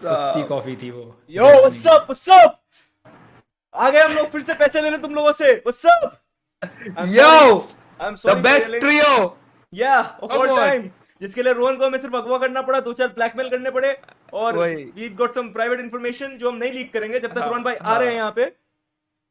सस्ती कॉफी थी वो। Yo what's up what's up, आ गए हम लोग फिर से पैसे लेने तुम लोगों से। What's up, Yo, I am the sorry best trio. या of Come all on. Time, जिसके लिए रोहन को हमें सिर्फ अगवा करना पड़ा, 2-4 ब्लैकमेल करने पड़े, और वही। We got some private information जो हम नहीं लीक करेंगे जब तक हाँ, रोहन भाई आ रहे हैं यहाँ पे।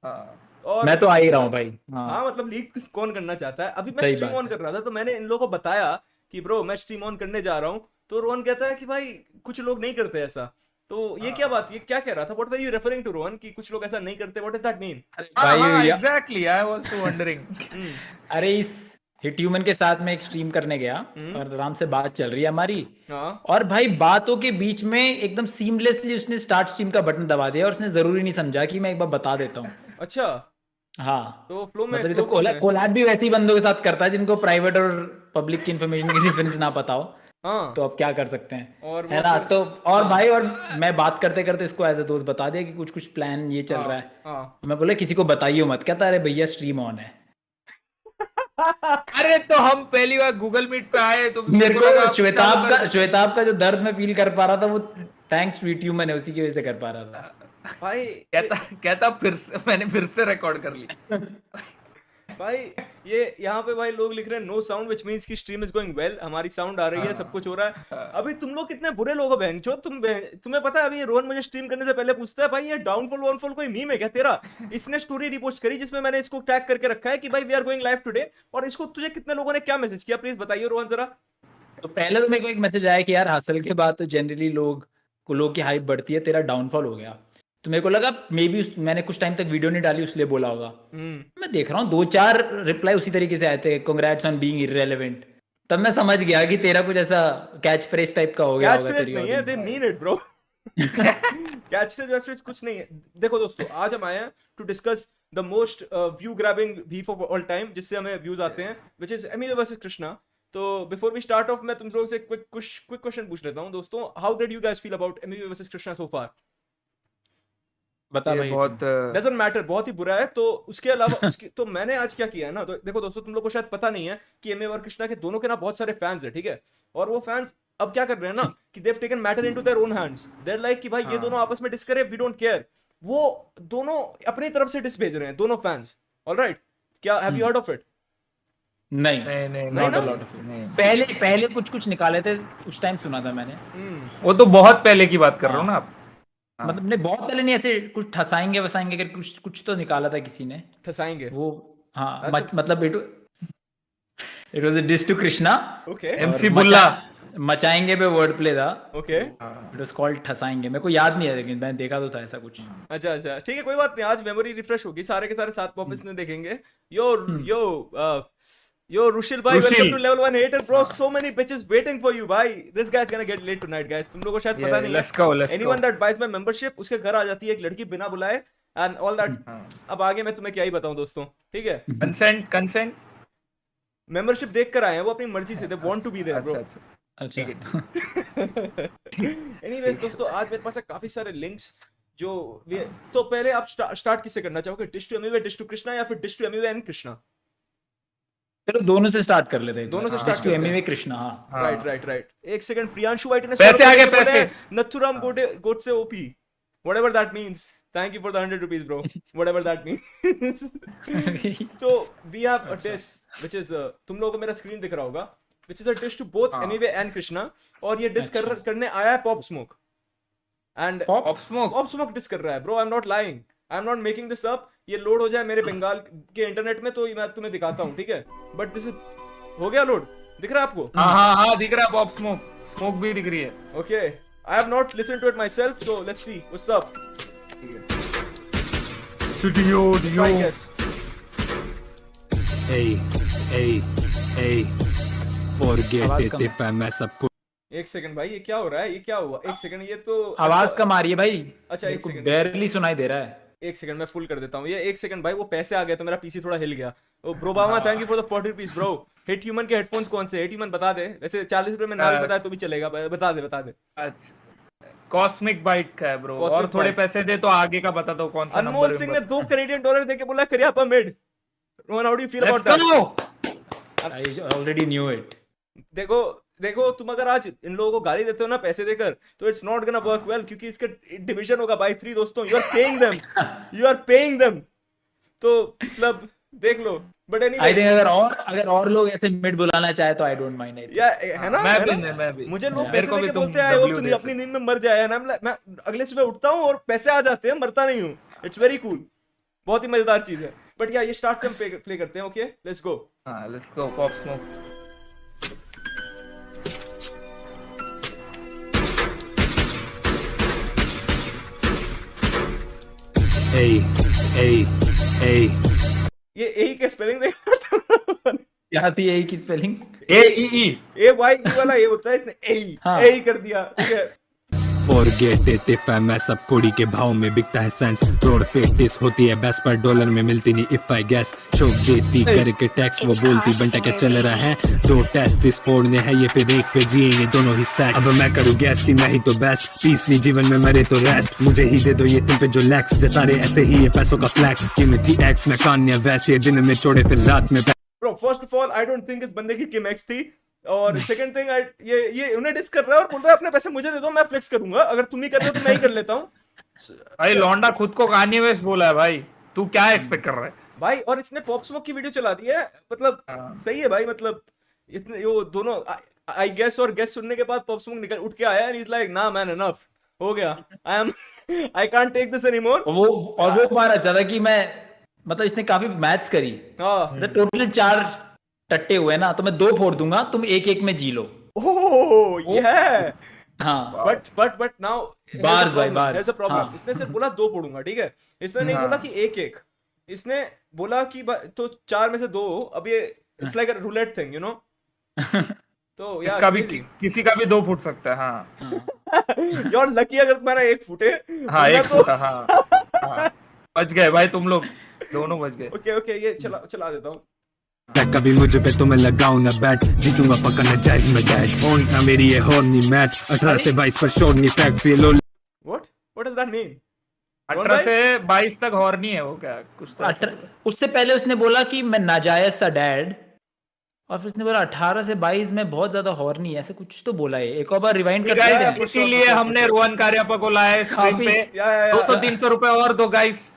हाँ। और मैं तो आ ही रहा हूँ भाई। हाँ हाँ मतलब लीक कौन करना चाहता है। अभी मैं सही स्ट्रीम बात ऑन है। कर रहा था तो मैंने इन लोगों को बताया कि ब्रो मैं स्ट्रीम ऑन करने जा रहा हूँ, तो रोहन कहता है कि भाई कुछ लोग नहीं करते ऐसा। तो ये क्या बात, ये क्या कह रहा था, what were you referring to Rohan कि कुछ लोग ऐसा नहीं करते, व्हाट डज दैट मीन? भाई Exactly. I was also wondering. अरे इस हिट ह्यूमन के साथ मैं एक स्ट्रीम करने गया और आराम से बात चल रही है हमारी। हाँ और भाई बातों के बीच में एकदम सीमलेसली उसने स्टार्ट स्ट्रीम का बटन दबा दिया और उसने जरूरी नहीं समझा कि मैं एक बार बता देता हूँ। अच्छा, हाँ तो फ्लो में मतलब ये flow तो कौन है? कोलैब भी वैसे ही बंदों के साथ करता है जिनको प्राइवेट और पब्लिक की इन्फॉर्मेशन की डिफरेंस ना पता हो। हाँ तो अब क्या कर सकते हैं, और है वो ना। फिर तो और भाई, और मैं बात करते करते इसको एज अ दोस्त बता दिया कि कुछ कुछ प्लान ये चल रहा है। हाँ मैं बोला किसी को बताइए मत, कहता अरे भैया स्ट्रीम ऑन है। अरे तो हम पहली बार गूगल मीट पे आए तो मेरे लगा को आप श्वेताब चालू का कर श्वेताब का जो दर्द मैं फील कर पा रहा था वो थैंक्स टू यूट्यूब, मैंने उसी की वजह से कर पा रहा था। भाई कहता कहता फिर से मैंने फिर से रिकॉर्ड कर ली। भाई ये यहाँ पे भाई लोग लिख रहे हैं नो साउंड व्हिच मींस की स्ट्रीम इज गोइंग वेल, हमारी साउंड आ रही है, सब कुछ हो रहा है। अभी तुम लोग कितने बुरे लोग हो बहनचोद, तुम्हें पता है अभी रोहन मुझे स्ट्रीम करने से पहले पूछता है भाई ये डाउनफॉल वाउनफॉल कोई मीम है क्या तेरा? इसने स्टोरी रिपोस्ट करी जिसमें मैंने इसको टैग करके रखा है कि भाई we are going live today, और इसको तुझे कितने लोगों ने क्या मैसेज किया, प्लीज बताइए रोहन जरा। तो पहले तो मेरे को एक मैसेज आया कि यार हासिल के बाद तो जनरली लोग की हाइप बढ़ती है, तेरा डाउनफॉल हो गया। तो मेरे को लगा मे बी मैंने कुछ टाइम तक वीडियो नहीं डाली इसलिए बोला होगा। मैं देख रहा हूँ 2-4 रिप्लाई उसी तरीके से आए थे, कांग्रेट्स ऑन बीइंग इररिलेवेंट। तब मैं समझ गया कि तेरा कुछ ऐसा कैच फ्रेज टाइप का हो गया कैच होगा फ्रेज तेरी नहीं है, the audience mean it bro. Catch phrase कुछ नहीं है। देखो दोस्तों, आज हम आए हैं to discuss the most view grabbing beef of all time, जिससे हमें व्यूज आते हैं, which is Emiway versus Krishna. तो बिफोर वी स्टार्ट ऑफ मैं तुम लोगों से क्विक क्वेश्चन पूछ लेता हूं दोस्तों, how did you guys feel about Emiway versus Krishna so far? बता ये भाई। बहुत डजंट मैटर, बहुत ही बुरा है। तो उसके अलावा उसकी तो मैंने आज क्या किया है ना, तो देखो दोस्तों तुम लोग को शायद पता नहीं है कि एमए और कृष्णा के दोनों के ना बहुत सारे फैंस है, ठीक है। और वो फैंस अब क्या कर रहे हैं ना कि they've taken matter into their own hands, they're like कि भाई ये दोनों आपस में डिस करे, वी डोंट केयर। वो दोनों अपनी तरफ से डिस भेज रहे हैं दोनों फैंस, ऑलराइट। क्या have you heard of it? नहीं नहीं नहीं नहीं नॉट ना? A lot of it. पहले कुछ निकाले थे, उस टाइम सुना था मैंने। वो तो बहुत पहले की बात कर रहे हो ना आप। मतलब नहीं बहुत पहले नहीं, ऐसे कुछ ठसाएंगे वसाएंगे करके कुछ तो निकाला था किसी ने ठसाएंगे वो। हाँ That's मतलब it was a diss to Krishna. Okay MC Bulla. मचाएंगे पे वर्ड प्ले था। ओके। इट वाज कॉल्ड ठसाएंगे, मेरे को याद नहीं है लेकिन मैंने देखा तो था ऐसा कुछ। अच्छा अच्छा ठीक है, कोई बात नहीं, आज मेमोरी रिफ्रेश होगी, सारे के सारे साथ वापस में देखेंगे। यो यो yo रुशिल भाई, Rushil. Welcome to level 1 hater bro, so many bitches waiting for you भाई, this guy's gonna get late tonight guys। तुम लोगों को शायद पता नहीं let's go, है, let's anyone go। that buys my membership उसके घर आ जाती है एक लड़की बिना बुलाए and all that। अब आगे मैं तुम्हें क्या ही बताऊं दोस्तों, ठीक है। कंसेंट मेंबरशिप देख कर आए हैं वो अपनी मर्जी से, they want to be there bro। अच्छा अच्छा एनीवेज दोस्तों, आज मेरे पास है काफी सारे लिंक्स जो तो पहले आप स्टार्ट किससे करना चाहोगे, diss to Emiway, diss to Krishna, या फिर diss to Emiway and Krishna? चलो दोनों से स्टार्ट कर लेते हैं। दोनों से start टू करते हैं। एमिवे कृष्णा। हाँ राइट। एक सेकंड, प्रियांशु वाइट ने पैसे आ गए, बोले पैसे। हैं, Nathuram Godse OP, whatever that means. Thank you for the 100 rupees bro, whatever that means. तो we have a diss which is तुम लोगों को मेरा स्क्रीन दिख रहा होगा, which is a diss to both Emiway and Krishna. और ये डिश करने आया है Pop Smoke, and Pop Smoke. Pop Smoke diss कर रहा है bro, I am not lying, I am not making this up. ये लोड हो जाए मेरे बंगाल के इंटरनेट में तो मैं तुम्हें दिखाता हूँ, ठीक है। बट दिस इज हो गया लोड, दिख रहा है आपको? हाँ दिख रहा है पॉप स्मोक भी दिख रही है। Okay, I have not listened to it myself, so let's see what's up. Studio I guess. forget आवाज it कम if मैं सबको एक सेकंड भाई, ये क्या हो रहा है, ये क्या हुआ? एक सेकंड, ये तो आवाज कम आ रही है भाई। अच्छा, एक सेकंड। बैरली सुनाई दे रहा है। एक सेकंड मैं फुल कर देता हूँ ये। एक सेकंड भाई, वो पैसे आ गए तो मेरा पीसी थोड़ा हिल गया। ओ ब्रो बामा, thank you for the 40 rupees bro. Hit Human के हेडफोन्स कौन से? हिट ह्यूमन बता दे, वैसे 40 रुपए में नाल बताया तो भी चलेगा, बता दे। अच्छा कॉस्मिक बाइट का है ब्रो, Cosmic और थोड़े Byte। पैसे दे तो आगे का बता दो कौन सा नंबर। अनमोल सिंह ने $2 कैनेडियन देके बोला Cariappa mid. Rohan, how do you feel about that? I already knew it. देखो देखो तुम अगर आज इन लोगों को गाली देते हो ना पैसे देकर, तो it's not gonna work well, क्योंकि इसका डिवीजन होगा बाय 3 दोस्तों। You are paying them, you are paying them, तो मतलब देख लो। बट एनीवे आई थिंक अगर और लोग ऐसे मिड बुलाना चाहे तो आई डोंट माइंड इट। या है ना, मैं है भी ना? मैं भी मुझे लोग मेरे पैसे को भी देके तुम बोलते हैं आई होप W तू दे अपनी सकते। नींद में मर जाए, ना मैं अगले सुबह उठता हूँ और पैसे आ जाते हैं, मरता नहीं हूँ। इट्स वेरी कूल, बहुत ही मजेदार चीज है। बट या ये स्टार्ट से हम प्ले करते हैं। Okay let's go. हाँ let's go Pop Smoke. A A A ये ए के स्पेलिंग देखा? क्या थी यही की स्पेलिंग? AEE ए वाई ई वाला ये होता है, इसने ए हाँ। ए कर दिया, ठीक है। Forget it if I mess up कुड़ी के भाव में बिकता है सेंस रोड पे टिस होती है बेस पर डॉलर में मिलती नहीं इफ आई गैस शोक देती करके टैक्स वो बोलती बंटा क्या चल रहा है दो टेस्ट इस फोड़ने हैं ये फिर एक पे जिएंगे दोनों ही सैक अब मैं करूँ गैस की नहीं तो बेस्ट पीस नहीं जीवन में मरे तो रेस्ट मुझे ही दे दो ये तुम पे जो लैक्स जतारे ऐसे ही ये पैसों का फ्लैक्स कीमती एक्स में कान्या वैसे दिन में छोड़े फिर रात में bro first of all I don't think इस बंदे की किम एक्स थी। और सेकंड थिंग ये उन्हें डिस कर रहा है और बोल रहा है अपने पैसे मुझे दे दो, मैं फ्लेक्स करूंगा, अगर तुम नहीं कर रहे हो तो मैं ही कर लेता हूँ। भाई लौंडा खुद को कान्ये वेस्ट बोला है भाई, तू क्या एक्सपेक्ट कर रहा है? भाई और इसने पॉप स्मोक की वीडियो चला दी है, मतलब सही है भाई। मतलब इतने वो दोनों आई गेस और गेस सुनने के बाद पॉप स्मोक निकल उठ के आया एंड इज लाइक ना मैन इनफ हो गया, आई कांट टेक दिस एनीमोर। वो बार अच्छा था कि मैं मतलब इसने काफी मैथ्स करी। हाँ टोटल 4 टट्टे हुए ना, तो मैं 2 फोड़ दूंगा, तुम एक एक में जी लो। ओह ये हाँ but now Bars by bars. there's a problem। हाँ। इसने सिर्फ बोला 2 फोड़ूंगा, ठीक है। इसने नहीं बोला कि एक एक, इसने बोला कि तो 4 में से 2। अब ये it's like a roulette thing, you know. तो यार इसका भी किसी का भी 2 फुट सकता है। हाँ यू आर लकी अगर तुम्हारा 1 फुटे। हाँ वरना 1 फुट हाँ बच गए भाई, तुम लोग दोनों बच गए। ओके ये चला देता हूँ। कभी मुझे पे तो मैं लगाऊं ना बैट जीतूंगा पक्का ना जायज में डैश फोन था मेरी ये हॉर्नी मैच 18 से 22 पर शोरनी फैक्ट्स ये लो व्हाट डज दैट मीन? 18 से 22 तक हॉर्नी है वो, क्या कुछ तो ऐसा बोला। उससे पहले उसने बोला कि मैं नाजायज सा डैड, और फिर उसने बोला 18 से 22 में बहुत ज्यादा हॉर्नी, ऐसे कुछ तो बोला है। एक और बार रिवाइंड कर सकते हैं? इसीलिए हमने रोहन कार्यापा को लाया है स्क्रीन पे। 200-300 रुपए और दो गाइस।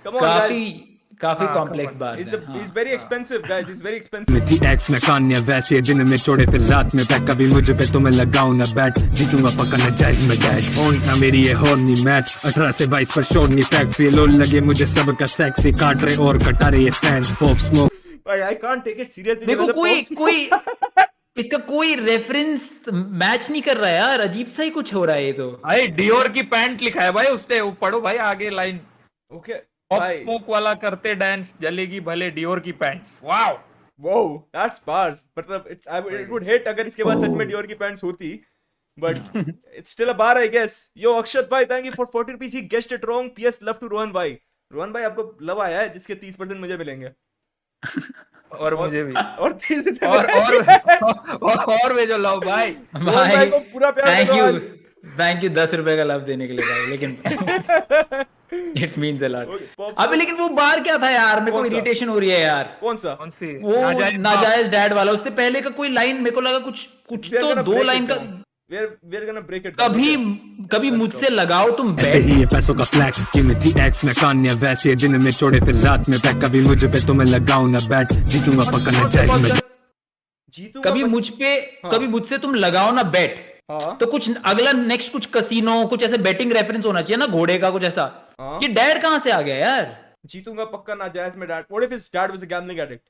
काफी कॉम्प्लेक्स बात इज है। Very expensive guys, is very expensive. Mithi x में कान्या वैसे दिन में छोड़े फिर रात में पैक कभी मुझे पे तो मैं लगाऊं ना बैट जीतूंगा पक्का ना जायज में डैश फोन था मेरी ये हॉर्नी मैच 18 से 22 पर शोरनी फैक्ट्स ये लो लगे मुझे सबका सेक्सी काट रहे और कटा रहे ये फैंस पॉप स्मोक भाई I can't take it seriously. देखो कोई इसका कोई रेफरेंस मैच नहीं कर रहा है यार, अजीब सा ही कुछ हो रहा है ये तो। भाई डियोर की पैंट लिखा है भाई उसने, वो पढ़ो भाई आगे लाइन। ओके पॉप भाई स्मोक वाला करते डांस जलेगी भले डियोर की पैंट्स। वाओ वो दैट्स बार्स। मतलब इट वुड हिट अगर इसके बाद सच में डियोर की पैंट्स होती, but it's still a bar I guess. Yo Akshat भाई thank you for 40 rupees, he guessed it wrong. PS love to Rohan भाई। रोहन भाई आपको लव आया है जिसके 30% मुझे मिलेंगे और मुझे भी और 30 और वे जो लव भाई। रोहन भाई को पूरा प्यार दो आज। थैंक यू 10 रुपए का लव देने के लिए भाई, लेकिन इट मींस अ लॉट। अबे लेकिन वो बार क्या था यार, मेरे को कौन सा? इरिटेशन हो रही है यार। कौन सा? कौन सी? वो नाजायज डैड वाला। उससे पहले का कोई लाइन मेरे को लगा कुछ We are तो gonna 2 break लाइन it का। down. We are gonna break it down. कभी मुझसे लगाओ तुम ऐसे बैठ। ही ये पैसों का फ्लैक्स कीमती एक्स में कान्या वैसे दिन में छोड़े फिर रात में पैक कभी मुझे पे तो मैं लगाऊं ना बैट जीतूंगा पक्का ना जायज में जीतूंगा कभी मुझ पे कभी मुझसे तुम लगाओ ना बैट। हाँ तो कुछ अगला नेक्स्ट कुछ कसिनो कुछ ऐसे बेटिंग रेफरेंस होना चाहिए ना, घोड़े का कुछ ऐसा। हाँ। ये डैड कहाँ से आ गया यार? जीतूंगा पक्का नाजायज में dad. What if his dad was a gambling addict?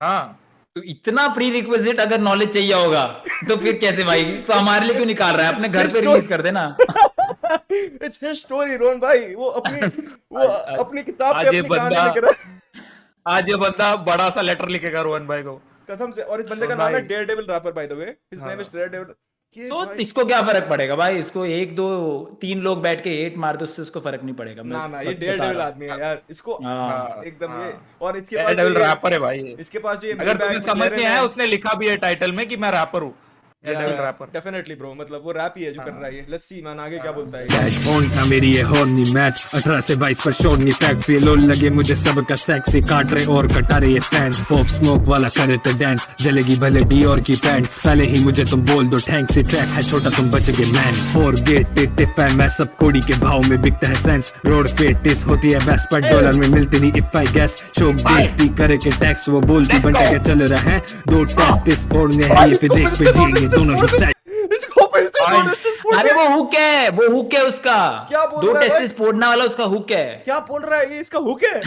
हाँ तो इतना प्री रिक्विजिट अगर नॉलेज चाहिए होगा तो फिर कैसे भाई? तो हमारे लिए क्यों निकाल रहा है? अपने घर पे रिलीज कर देना। इट्स हिज स्टोरी रोहन भाई। वो अपनी किताब पे आज ये अपनी कहानी बंदा- लिख रहा है। आज ये बंदा बड़ा सा लेटर लिखेगा रोहन भाई को कसम से। और इस बंदे का भाई। नाम है Daredevil rapper by the way. His name is Daredevil. तो इसको क्या फर्क पड़ेगा भाई? इसको 1 2 3 लोग बैठ के हेट मार दो, उससे उसको फर्क नहीं पड़ेगा। ना ये डेयर डेविल आदमी है यार। इसको एकदम ये। और इसके पास डेविल रैपर है भाई। इसके पास जो ये अगर तुम्हें समझ नहीं आया, उसने लिखा भी है टाइटल में कि मैं रैपर हूँ। डेफिनेटली ब्रो, मतलब वो रैप ही है जो कर रहा है। लेट्स सी मैन आगे क्या बोलता है। फोन था मेरी ये हॉर्नी मैच 18 से 22 पर शोर नहीं फैक्स ये लोल लगे मुझे सबका सेक्सी काट रहे और कटा रहे ये फैंस फोक स्मोक वाला करे तो डांस जलेगी भले डियोर की पैंट्स पहले ही मुझे तुम बोल दो थैंक्स ये ट्रैक है छोटा तुम बच गए मैन फॉर गेट टिप है मैं सब कोड़ी के भाव में बिकता है सेंस रोड पे टिस होती है बेस्ट पर डॉलर में मिलती नहीं इफ आई गेस शोक देती करे के टैक्स वो बोलती बनता क्या चल रहा है दो टेस्ट ओढ़ने हैं ये पे देख पे जिएंगे दोनों ही साइड। अरे वो हुक है, वो हुक है उसका। क्या बोल दो रहा है भाई? टेस्टिस फोड़ने वाला उसका हुक है। क्या बोल रहा है ये, इसका हुक है?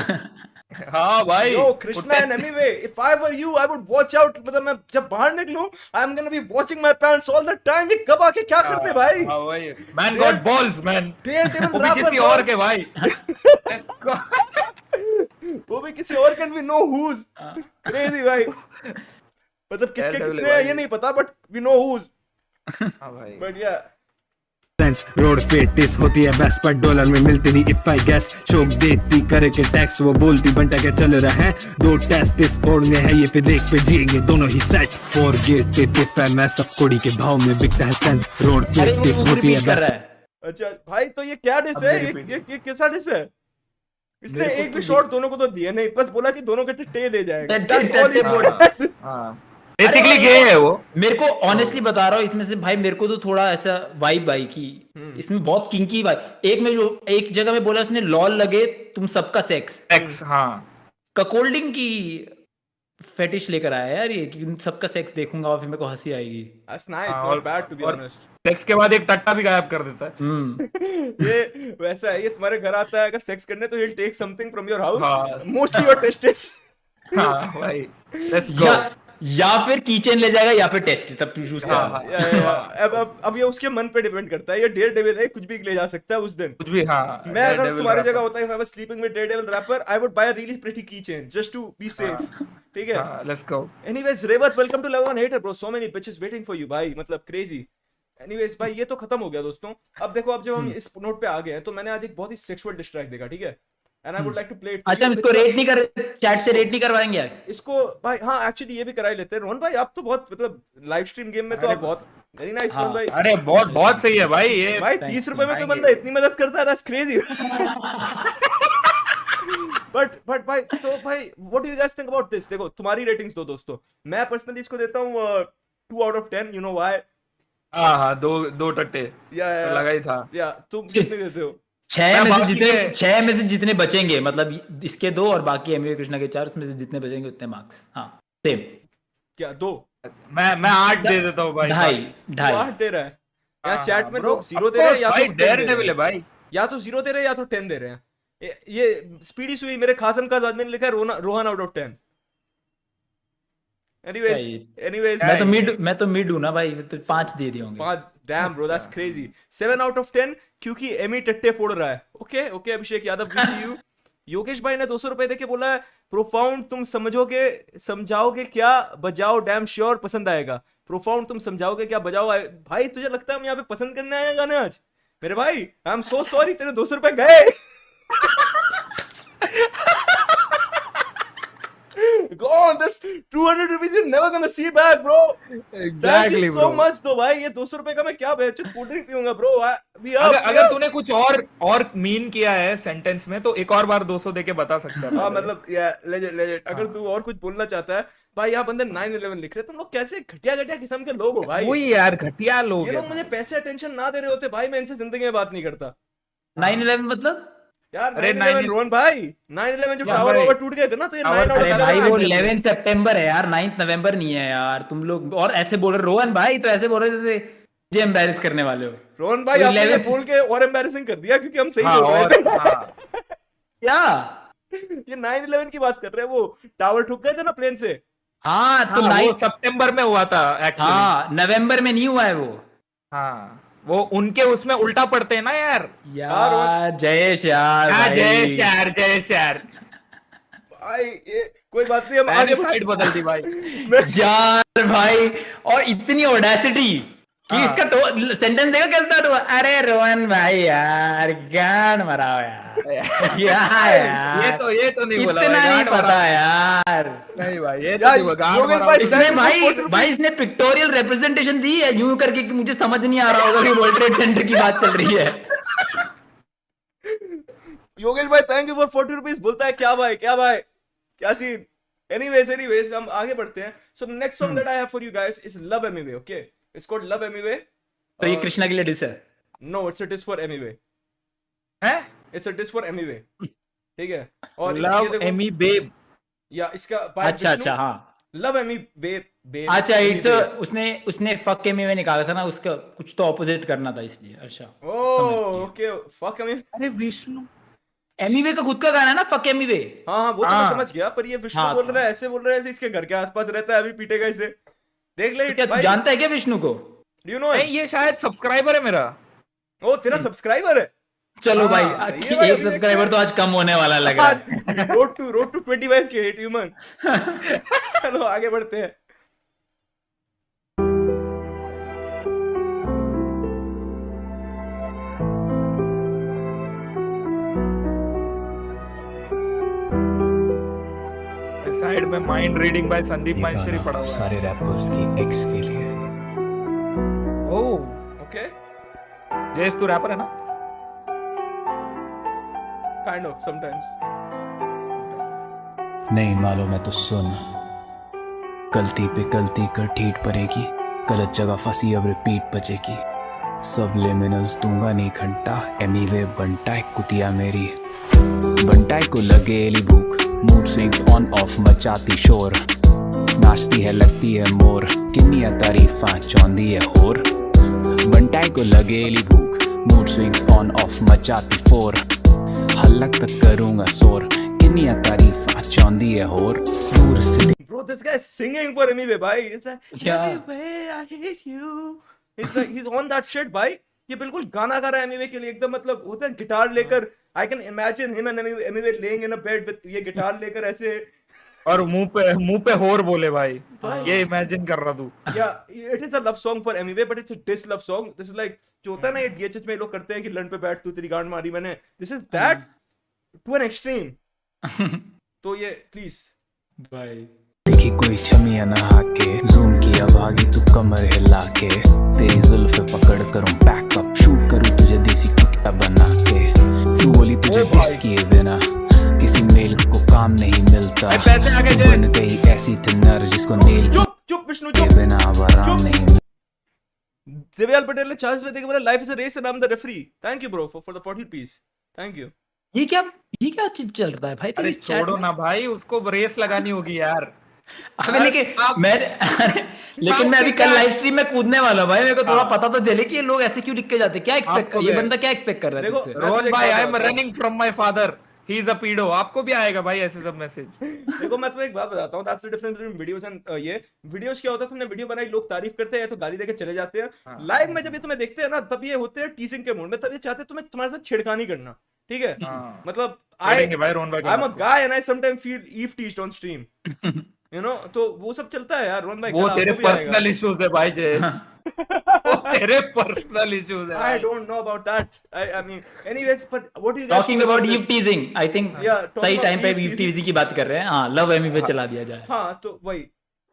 हाँ भाई। Yo, Krishna and anyway, if I were you, I would watch out। मतलब मैं जब बाहर निकलूं, I'm gonna be watching my pants all the time। ये कब आके क्या करते भाई? हाँ भाई। Man got balls man। Daredevil वो भी rapper किसी और के भाई। Let's go। वो भी किसी और can we know who's crazy भाई। मतलब किसके Daredevil कितने हैं ये नहीं पता, but we know who's। हाँ भाई। But yeah। रोड पे टिस होती है बेस्ट पर डॉलर में मिलती नहीं इफ आई गेस शोक देती करे के टैक्स वो बोलती बनता क्या चल रहा है दो टेस्टिस ओढ़ने हैं ये पे देख पे जिएंगे दोनों ही सेट फॉर गेट टिप है मैं सब कोड़ी के भाव में बिकता है सेंस रोड पे टिस होती है बेस्ट। अच्छा भाई तो ये क्या डिश है? ये कैसा डिश है? इसने एक भी शॉट दोनों को तो दिया नहीं, बस बोला कि दोनों के टे ले जाएगा। That's all he said। Basically gay है वो। मेरे को ऑनेस्टली बता रहा हूँ, इसमें से भाई मेरे को तो थोड़ा ऐसा वाइब आई कि इसमें बहुत किंकी वाइब। एक जगह में बोला उसने लॉल लगे तुम सबका सेक्स। हाँ ककोल्डिंग की फेटिश लेकर आया यार ये कि सबका सेक्स देखूंगा और फिर मेरे को हंसी आएगी। That's nice, not bad to be honest। Sex के बाद एक टट्टा भी गायब कर देता है। ये वैसा है, ये तुम्हारे घर आता है अगर सेक्स करने तो he'll take something from your house, mostly your testes। हाँ भाई। Let's go। या फिर कीचेन ले जाएगा या फिर टेस्ट, तब तू चूज कर। अब ये उसके मन पे डिपेंड करता है। ये डेयरडेविल है, कुछ भी ले जा सकता है उस दिन कुछ भी। हाँ मैं अगर तुम्हारी जगह होता है, if I was sleeping with Daredevil rapper, I would buy a really pretty keychain just to be safe। ठीक है। Let's go। Anyways, Revat, welcome to Level 1 Hater bro। So many bitches waiting for you भाई, मतलब crazy। Anyways भाई ये तो खत्म हो गया दोस्तों। अब देखो, अब जब हम इस नोट पे आ गए हैं तो मैंने आज एक बहुत ही सेक्सुअल डिस्ट्रैक्ट देखा, ठीक है? And I would like to play it। अच्छा, हम इसको रेट नहीं कर, चैट से रेट नहीं करवाएंगे यार इसको भाई। हाँ एक्चुअली ये भी करा ही लेते हैं। रोहन भाई आप तो बहुत, मतलब लाइव स्ट्रीम गेम में तो आप बहुत वेरी नाइस रोहन भाई। अरे बहुत बहुत सही है भाई ये। भाई 30 रुपए में कोई बंदा इतनी मदद करता है, that's crazy। बट भाई तो भाई what do you guys think about this? देखो तुम्हारी रेटिंग्स दो दोस्तों। मैं पर्सनली इसको देता हूँ 2 out of 10। You know why? हाँ दो टट्टे लगा ही था। या तुम कितने देते हो? 6 में से जितने बचेंगे, मतलब इसके 2 और बाकी एमवी कृष्णा के 4, उसमें से जितने बचेंगे उतने मार्क्स। हाँ सेम। क्या 2? मैं 8 दे देता हूँ भाई। 2.5 8 दे रहा है। यहाँ चैट में लोग 0 दे रहे हैं, या तो डेयरडेविल है भाई, या तो 0 दे रहे हैं या तो 10 दे रहे हैं। ये स्पीडी सुई मेरे खासम का आदमी ने लिखा है रोहन आउट ऑफ 10। Anyways, मैं तो मिड हूं ना भाई, तो 5 दे दिए होंगे। 5 damn bro, that's crazy. 7 out of 10 क्योंकि एमी टट्टे फोड़ रहा है। Okay Abhishek Yadav, we see you. Yogesh भाई ने 200 रुपए देके बोला है प्रोफाउंड तुम समझाओगे क्या बजाओ, डैम श्योर पसंद आएगा। प्रोफाउंड तुम समझाओगे क्या बजाओ। भाई तुझे लगता है हम यहाँ पे पसंद करने आए हैं गाने आज? मेरे भाई आई एम सो सॉरी, तेरे 200 रुपए गए। Gone, this 200 rupees you're never gonna see back, bro। Exactly, Thank you so bro। much तो भाई, ये 200 रुपए का मैं क्या कोल्ड ड्रिंक पीऊंगा ब्रो। अगर तूने कुछ और मीन किया है सेंटेंस में तो एक और बार 200 देके बता सकता है। हाँ मतलब लेजेंड। अगर तू और कुछ बोलना चाहता है भाई, यहाँ बंदे 9/11 लिख रहे हैं। तुम लोग कैसे घटिया किस्म के लोग हो भाई। वही यार घटिया लोग। ये लोग मुझे पैसे अटेंशन ना दे रहे होते भाई, मैं इनसे जिंदगी में बात नहीं करता। 9/11 मतलब यार 9/11 रोहन भाई, 9/11 जो टावर टूट गए थे ना, तो ये 9 out of 10 भाई वो 11 सितंबर है यार, 9 नवंबर नहीं है यार। तुम लोग और ऐसे बोल रहे रोहन भाई, तो ऐसे बोल रहे थे मुझे एम्बैरेस करने वाले हो। रोहन भाई आपने ये बोल के और एम्बैरेसिंग कर दिया क्योंकि हम सही बोल रहे थे। क्या ये 9/11 की बात कर रहे हैं, वो टावर ठुक गए थे ना प्लेन से। हाँ तो 9 सितंबर में हुआ था एक्चुअली। हाँ नवंबर में नहीं हुआ है वो। हाँ वो उनके उसमें उल्टा पड़ते हैं ना यार। जयेश यार जयेश यार भाई ये कोई बात नहीं, हम आगे साइड बदल दी भाई। यार भाई, और इतनी ऑडेसिटी कि इसका सेंटेंस देखो कैसे स्टार्ट हुआ, अरे रोहन भाई यार गांड मराओ यार, क्या यार ये तो नहीं बोला इतना भाई, नहीं गांड पता मराओ। यार। नहीं भाई ये तो यार, नहीं बोला, गांड योगेश मराओ। भाई, इसने Thank you भाई for 40 भाई इसने पिक्टोरियल रिप्रेजेंटेशन दी है यूं करके कि मुझे समझ नहीं आ रहा होगा कि वर्ल्ड ट्रेड सेंटर की बात चल रही है। योगेश भाई थैंक यू फॉर 40 रुपीज। बोलता है क्या भाई क्या सीन। एनीवेज हम आगे बढ़ते हैं। So next song that I have for you guys is love Emiway. Okay, it's called love Emiway. तो ये कृष्णा के लिए डिस है? No, it's a diss for Emiway. हैं? It's a diss for Emiway, ठीक है। और लव एमी बेब। या इसका अच्छा हाँ, लव एमी बेब। अच्छा इट्स उसने फक के में निकाला था ना, उसका कुछ तो ऑपोजिट करना था इसलिए। अच्छा ओके, फक एमी। अरे विष्णु, एमीवे का खुद का गाना है ना, फक एमीवे। हाँ वो तो मैं समझ गया, पर ये विष्णु हाँ, बोल रहा है, ऐसे बोल रहा है ऐसे इसके घर के आसपास रहता है, अभी पीटेगा इसे। देख ले क्या तू भाई, जानता है क्या विष्णु को? Do you know? नहीं ये शायद सब्सक्राइबर है मेरा। ओ तेरा सब्सक्राइबर है। चलो भाई, सही है भाई, एक सब्सक्राइबर तो आज कम होने वाला लग रहा है। रोड टू 25 के हिट ह्यूमन। चलो आगे बढ़ते हैं। साइड में माइंड रीडिंग बाय संदीप ये माहेश्वरी पड़ा गाना हुआ है। सारे रैपर्स की एक्स के लिए। ओह ओके, जयेश तू रैपर है ना? Kind of sometimes. नहीं मालूम है तो सुन, गलती पे गलती कर ठीठ पड़ेगी, गलत जगह फंसी अब रिपीट बजेगी। सब लिमिनल्स दूंगा नहीं घंटा, एमीवे बंटाए कुतिया मेरी। बंटाए को लगे एली भूख, मूड स्विंग्स ऑन ऑफ मचाती शोर। नाचती है लगती है मोर, किन्निया तारीफां चौंदी है होर। बंटाए को लगे एली भूख, मूड स्विंग्स ऑन ऑफ मचाती फोर। हल्लक तक करूंगा शोर, किन्निया तारीफां चौंदी है होर। दूर से Bro, this guy is singing for Emiwe, bhai. It's like, Yeah. Emiwe, I hate you. It's like he's on that shit, bhai. ये बिल्कुल गाना गा रहा है Emiwe के लिए, एकदम मतलब होता है गिटार लेकर। I can imagine him and Emiwe laying in a bed with ये गिटार लेकर ऐसे। और मुंह पे होर बोले भाई, ये इमेजिन कर रहा तू। Yeah, it is a love song for Emiwe, but it's a diss love song. This is like जो होता है ना ये DHH में लोग करते हैं कि लन पे बैठ तू तेरी गांड मारी मैंने। This is that to an extreme. तो ये प्लीज भाई देखी कोई छमिया नहा के, जूम किया भागी तू कमर हिला के। तेरी जुल्फे पकड़ करूं बैकअप, शूट करूं तुझे देसी कुत्ता बना के। तू बोली तुझे डिस किए बिना किसी मेल को काम नहीं मिलता। पैसे आ गए तू बन गई ऐसी थिनर जिसको नेल चुप विष्णु किए चुप। बिना अब आराम नहीं मिलता। देवयाल पटेल ने 40 में देके बोला life is a race and I am the referee. Thank you bro for the 40 piece. Thank you. ये क्या चीज चल रहा है भाई? अरे तेरी chat छोड़ो में? ना भाई, उसको रेस लगानी होगी यार। अबे लेकिन आप- मैं अभी कल लाइव स्ट्रीम में कूदने वाला हूं भाई, मेरे को थोड़ा पता तो चले कि ये लोग ऐसे क्यों लिख के जाते हैं। क्या एक्सपेक्ट आपको ये भी- बंदा क्या एक्सपेक्ट कर रहा है देखो, तुझसे? मैं रोहन तुझे भाई, एक आई बात एम बताता हूं। Running from my father, he is a pedo. आपको भी आएगा भाई ऐसे सब मैसेज। देखो मैं तुम्हें एक बात बताता हूँ, that's the difference between videos and ये वीडियोस। क्या होता है, तुमने वीडियो बनाई, लोग तारीफ करते हैं तो गाली देके चले जाते हैं। लाइव में जब ये तुम्हें देखते हैं ना, तब ये होते हैं टीजिंग के मूड में, तब ये चाहते हैं तुम्हें तुम्हारे साथ छेड़खानी करना, ठीक है? हाँ। मतलब करेंगे भाई रोहन भाई को आई am a mutt. Guy and I sometime feel eve teased on stream, you know. तो वो सब चलता है यार रोहन भाई। वो कल तेरे आपको भी आएगा। पर्सनल इश्यूज है भाई जयेश। वो तेरे पर्सनल इश्यूज है I भाई। don't know about that. I mean, anyways, but what do you guys talking think about about eve this? Teasing, I think Yeah, talking सही about टाइम पे eve ईव teasing. टीजिंग की बात कर रहे हैं। हाँ, लव एमी पे चला दिया जाए। हाँ तो वही।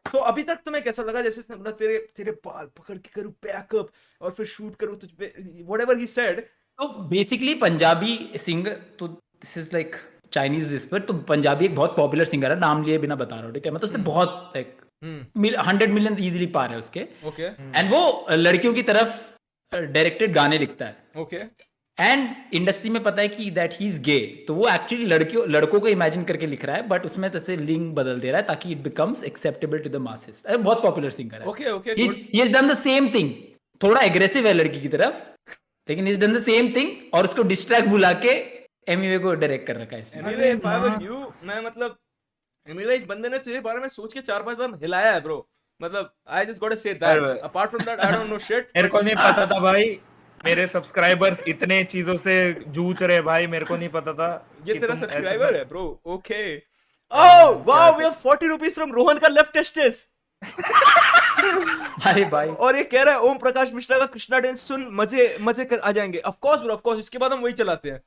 तो अभी तक तुम्हें कैसा लगा? जैसे इसने बोला तेरे बाल पकड़ के करूँ बैकअप और फिर शूट करूँ तुझ पे, whatever he said. तो बेसिकली पंजाबी सिंगर, तो this is like Chinese whisper. तो पंजाबी एक बहुत पॉपुलर सिंगर है, नाम लिए बिना बता रहा हूँ, ठीक है? मतलब उसने बहुत लाइक 100 मिलियन इजीली पार है उसके। Okay, एंड वो लड़कियों की तरफ डायरेक्टेड गाने लिखता है। okay. एंड इंडस्ट्री में पता है कि दैट ही इज गे, तो वो एक्चुअली लड़कों को इमेजिन करके लिख रहा है, बट उसमें तैसे लिंग बदल दे रहा है ताकि it becomes acceptable to the masses. बहुत पॉपुलर सिंगर है। Okay, okay, he good. Has done the same thing, थोड़ा एग्रेसिव है लड़की की तरफ, लेकिन he has done the same thing और उसको डिस्ट्रैक्ट बुला के एमीवे को डायरेक्ट कर रखा है इसने। Anyway, if I were you, मैं मतलब anyway, इस बंदे ने तुझे बारे में सोच के 4-5 बार हिलाया है ब्रो। मतलब I just gotta say that. अरे, Apart from that, I don't know shit. मेरे को नहीं पता था भाई, मेरे सब्सक्राइबर्स इतने चीजों से जूझ रहे भाई, मेरे को नहीं पता था ये कि तेरा तुम ऐसे सब्सक्राइबर है bro. Okay. Oh wow, we have 40 rupees from Rohan का लेफ्ट टेस्टिस। अरे भाई और ये कह रहा है ओम प्रकाश मिश्रा का कृष्णा डांस सुन मजे मजे कर आ जाएंगे। Of course bro, of course, इसके बाद हम वही चलाते हैं।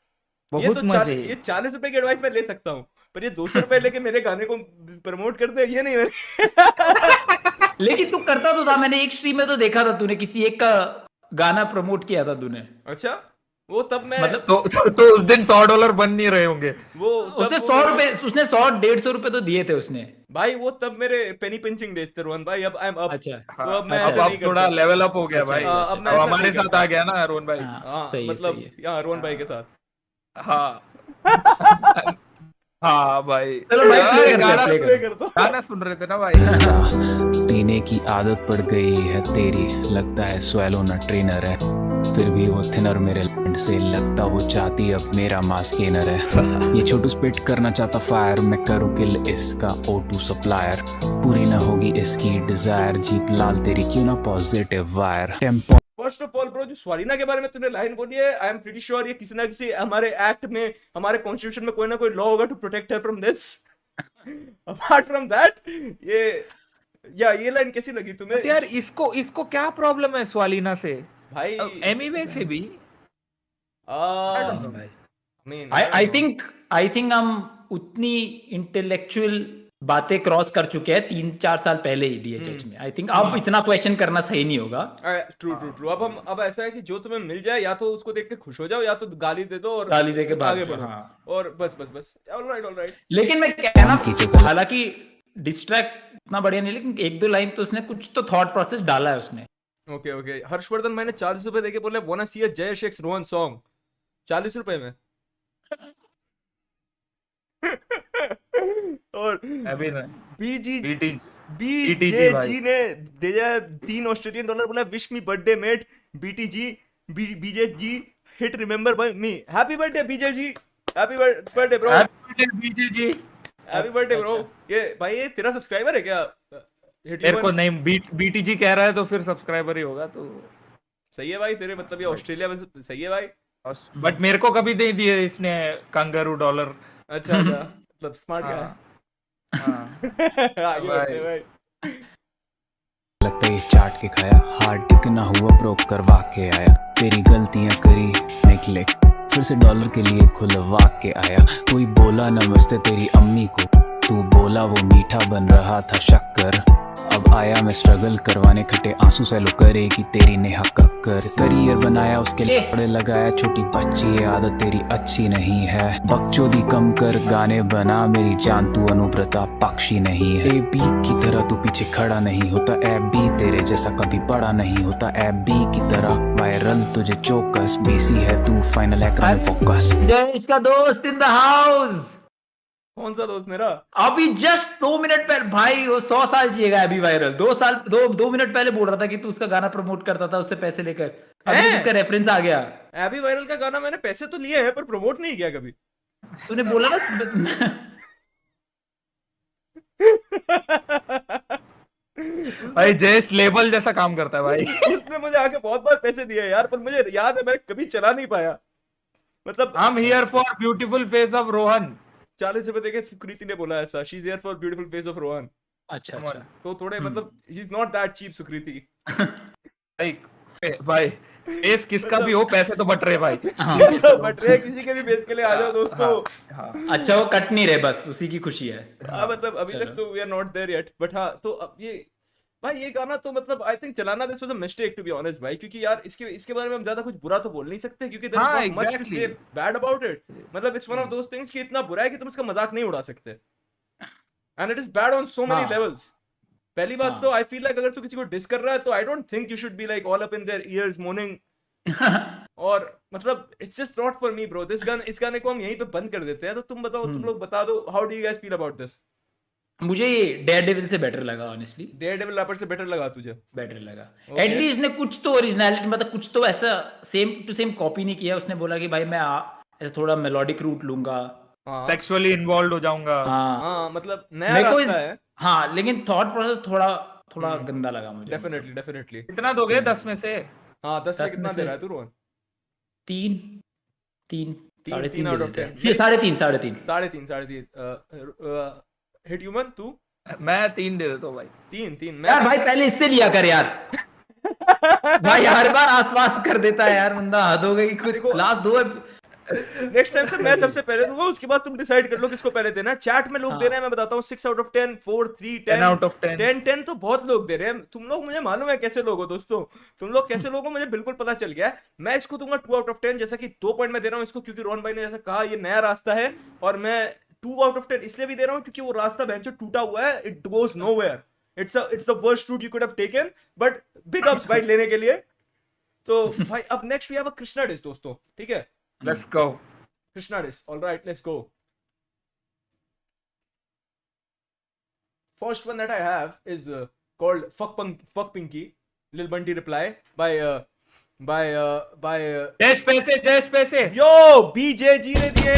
ये बहुत तो मजे। ये 40 रुपए की एडवाइस मैं ले सकता हूँ, पर ये 200 रुपए लेके मेरे गाने को प्रमोट करते हैं, ये नहीं मेरे। लेकिन तू करता तो था, मैंने एक स्ट्रीम में तो देखा था तूने किसी एक का गाना प्रमोट किया था तूने। अच्छा, वो तब मैं मतलब तो उस दिन $100 बन नहीं रहे होंगे। वो तब उसने वो 100 मेरे- रुपए, उसने 100-150 रुपए तो दिए थे उसने। भाई वो तब मेरे पेनी पिंचिंग डेज थे रोहन भाई। अब आई एम अप, अच्छा तो अब मैं अब ऐसे आप नहीं थोड़ा करता। लेवल अप हो गया अच्छा, भाई। अच्छा, अब मैं अब ऐसा हमारे नहीं साथ करता। आ गया ना रोहन भाई। हाँ, हाँ सही है, मतलब सही है। यहाँ रोहन भाई के साथ। हाँ हाँ भाई। चलो भाई, play अरे कर, गाना play प्ले करता हूँ। गाना सुन रहे थे ना भाई। पीने की आदत पड़ गई है तेरी, लगता है स्वेलो ना ट्रेनर है, फिर भी वो थिनर मेरे लैंड से, लगता वो चाहती अब मेरा मास गेनर है। ये छोटू स्पिट करना चाहता फायर, मैं करूँ किल इसका O2 सप्लायर, पूरी ना होगी इसकी डिजायर, जीप लाल तेरी क्यों ना positive wire, tempo first of all bro, जो स्वालिना के बारे में तूने लाइन बोली है, आई एम प्रीटी श्योर ये किसी ना किसी हमारे एक्ट में, हमारे कॉन्स्टिट्यूशन में कोई ना कोई लॉ होगा to protect her from this. Apart from that, ये लाइन कैसी लगी तुम्हें यार इसको क्या प्रॉब्लम है स्वालिना से? भाई? एमिवे से भी भाई मीन आई थिंक हम उतनी इंटेलेक्चुअल बातें क्रॉस कर चुके हैं 3-4 साल पहले ही डीएचएच में। आई थिंक अब इतना क्वेश्चन करना सही नहीं होगा। True true true. अब ऐसा है कि जो तुम्हें मिल जाए, या तो उसको देख के खुश हो जाओ, या तो गाली दे दो और गाली दे के भाग आगे जाओ, बढ़ो। हाँ। और बस बस बस, ऑलराइट ऑलराइट। लेकिन मैं कहना, की जगह- हालांकि डिस्ट्रैक्ट इतना बढ़िया नहीं, लेकिन 1-2 लाइन तो उसने कुछ तो थॉट प्रोसेस डाला है उसने। Okay okay. हर्षवर्धन मैंने 40 रुपए देके बोले वाना सी अ जय शेक्स रोहन सॉन्ग, 40 रुपए में। और अभी ना बीजी बीटी बीजेजी ने दिया $3 बोला wish me birthday mate BTG BJG hit remember by me. Happy birthday BJG, happy birthday bro, BTG. Happy birthday bro. ये भाई ये तेरा सब्सक्राइबर है क्या? हिट मेरे को नहीं, बीटी जी कह रहा है तो फिर सब्सक्राइबर ही होगा। तो सही है भाई तेरे, मतलब ये ऑस्ट्रेलिया में सही है भाई। बट मेरे को कभी नहीं दिए इसने कंगारू $। अच्छा अच्छा, मतलब स्मार्ट हाँ, गाय। हाँ। आगे बढ़ते हैं भाई। लगता ये चाट के खाया, हार्ड टिक ना हुआ ब्रोक करवा के आया, तेरी गलतियां करी निकले, फिर से डॉलर के लिए खुलवा के आया, कोई बोला नमस्ते तेरी अम्मी को, तू बोला वो मीठा बन रहा था शक्कर, अब आया मैं स्ट्रगल करवाने, खटे आंसू सैलो करेगी तेरी नेहा कक्कर, करियर बनाया उसके लिए कपड़े लगाया, छोटी बच्ची ये आदत तेरी अच्छी नहीं है, बकचोदी कम कर गाने बना, मेरी जान तू अनुव्रता पक्षी नहीं है, ए बी की तरह तू पीछे खड़ा नहीं होता, ए बी तेरे जैसा कभी बड़ा नहीं होता, ए बी की तरह वायरल तुझे चौकस, बेसी है तू फाइनल हैकर में फोकस। जय का दोस्त इन द हाउस। कौन सा दोस्त मेरा? अभी जस्ट 2 मिनट पहले भाई, वो 100 साल जिएगा अभी वायरल। 2 मिनट पहले बोल रहा था कि तू उसका गाना प्रमोट करता था उससे पैसे लेकर, अभी उसका रेफरेंस आ गया। एबी वायरल का गाना मैंने पैसे तो लिए हैं पर प्रमोट नहीं किया कभी। तूने बोला ना भाई जेस लेबल जैसा काम करता है भाई। उसने मुझे आके बहुत बार पैसे दिए हैं यार, पर मुझे याद है मैं कभी चला नहीं पाया। मतलब I'm here for beautiful face of Rohan. 40 रुपए देके सुकृति ने बोला ऐसा, she is here for beautiful face of Rohan. अच्छा अच्छा। तो थोड़े मतलब he is not that cheap Sukriti. भाई फेस किसका भी हो, पैसे तो बट रहे भाई। बट रे किसी के भी फेस के लिए आ जाओ दोस्तों। अच्छा वो कट नहीं रहे, बस उसी की खुशी है। हाँ मतलब अभी तक तो we are not there yet, but हाँ तो अब ये भाई ये गाना तो मतलब आई थिंक चलाना this was a mistake to be honest भाई, क्योंकि यार इसके बारे में हम ज्यादा कुछ बुरा तो बोल नहीं सकते क्योंकि देयर हाँ, is not much to exactly. से बैड अबाउट इट। मतलब it's one of those things कि इतना बुरा है कि तुम इसका मजाक नहीं उड़ा सकते, and it is bad on so many levels. पहली बात तो आई फील लाइक अगर तू किसी को डिस कर रहा है तो आई don't think you should be like all up in their years morning. और मतलब it's just not for me bro this गाना। इस गाने को हम यहीं पे बंद कर देते हैं। तो तुम बताओ, तुम लोग बता दो, how do you guys feel about this? मुझे ये डेयरडेविल से बेटर लगा ऑनेस्टली। डेयरडेविल रैपर से बेटर लगा तुझे? बेटर लगा एटलीस्ट इसने कुछ तो ओरिजिनलिटी, मतलब कुछ तो ऐसा सेम टू सेम कॉपी नहीं किया। उसने बोला कि भाई मैं ऐसा थोड़ा मेलोडिक रूट लूंगा, सेक्सुअली इन्वॉल्व हो जाऊंगा। हाँ मतलब नया रास्ता है। हाँ लेकिन थॉट प्रोसेस थोड़ा गंदा लगा मुझे। Definitely definitely. कितना दोगे 10 में से? हाँ 10 में 10 कितना में दे से रहा है तू Rohan? 3 3 3 out of 10. 3.5 3.5 3.5 hit human तू? मैं 3 दे देता हूँ भाई। 3 यार भाई पहले इससे लिया कर यार। भाई हर बार आसपास कर देता है यार बंदा, हद हो गई। कुछ लास्ट 2 नेक्स्ट टाइम से मैं सबसे पहले दूंगा, उसके बाद तुम डिसाइड कर लो किसको पहले देना है। चैट में लोग दे रहे हैं, मैं बताता हूँ 6 out of 10, 4, 3, 10 out of 10 10 तो बहुत लोग दे रहे हैं। तुम लोग, मुझे मालूम है कैसे लोग हो दोस्तों, तुम लोग कैसे लोग हो मुझे बिल्कुल पता चल गया है। मैं इसको दूंगा 2 out of 10, जैसा कि 2 पॉइंट में दे रहा हूँ इसको, क्योंकि रोहन भाई ने जैसा कहा ये नया रास्ता है। और मैं 2 out of 10 इसलिए भी दे रहा हूँ क्योंकि वो रास्ता बेंचो टूटा हुआ है, it goes nowhere, it's the worst route you could have taken, but big ups भाई लेने के लिए। तो भाई अब next we have a Krishna dish दोस्तों, ठीक है, let's go. Krishna dish. All right, let's go. First one that I have is called Fuck Pinky. Lil Bunty reply by Jaish पैसे Yo BJG ने दिए।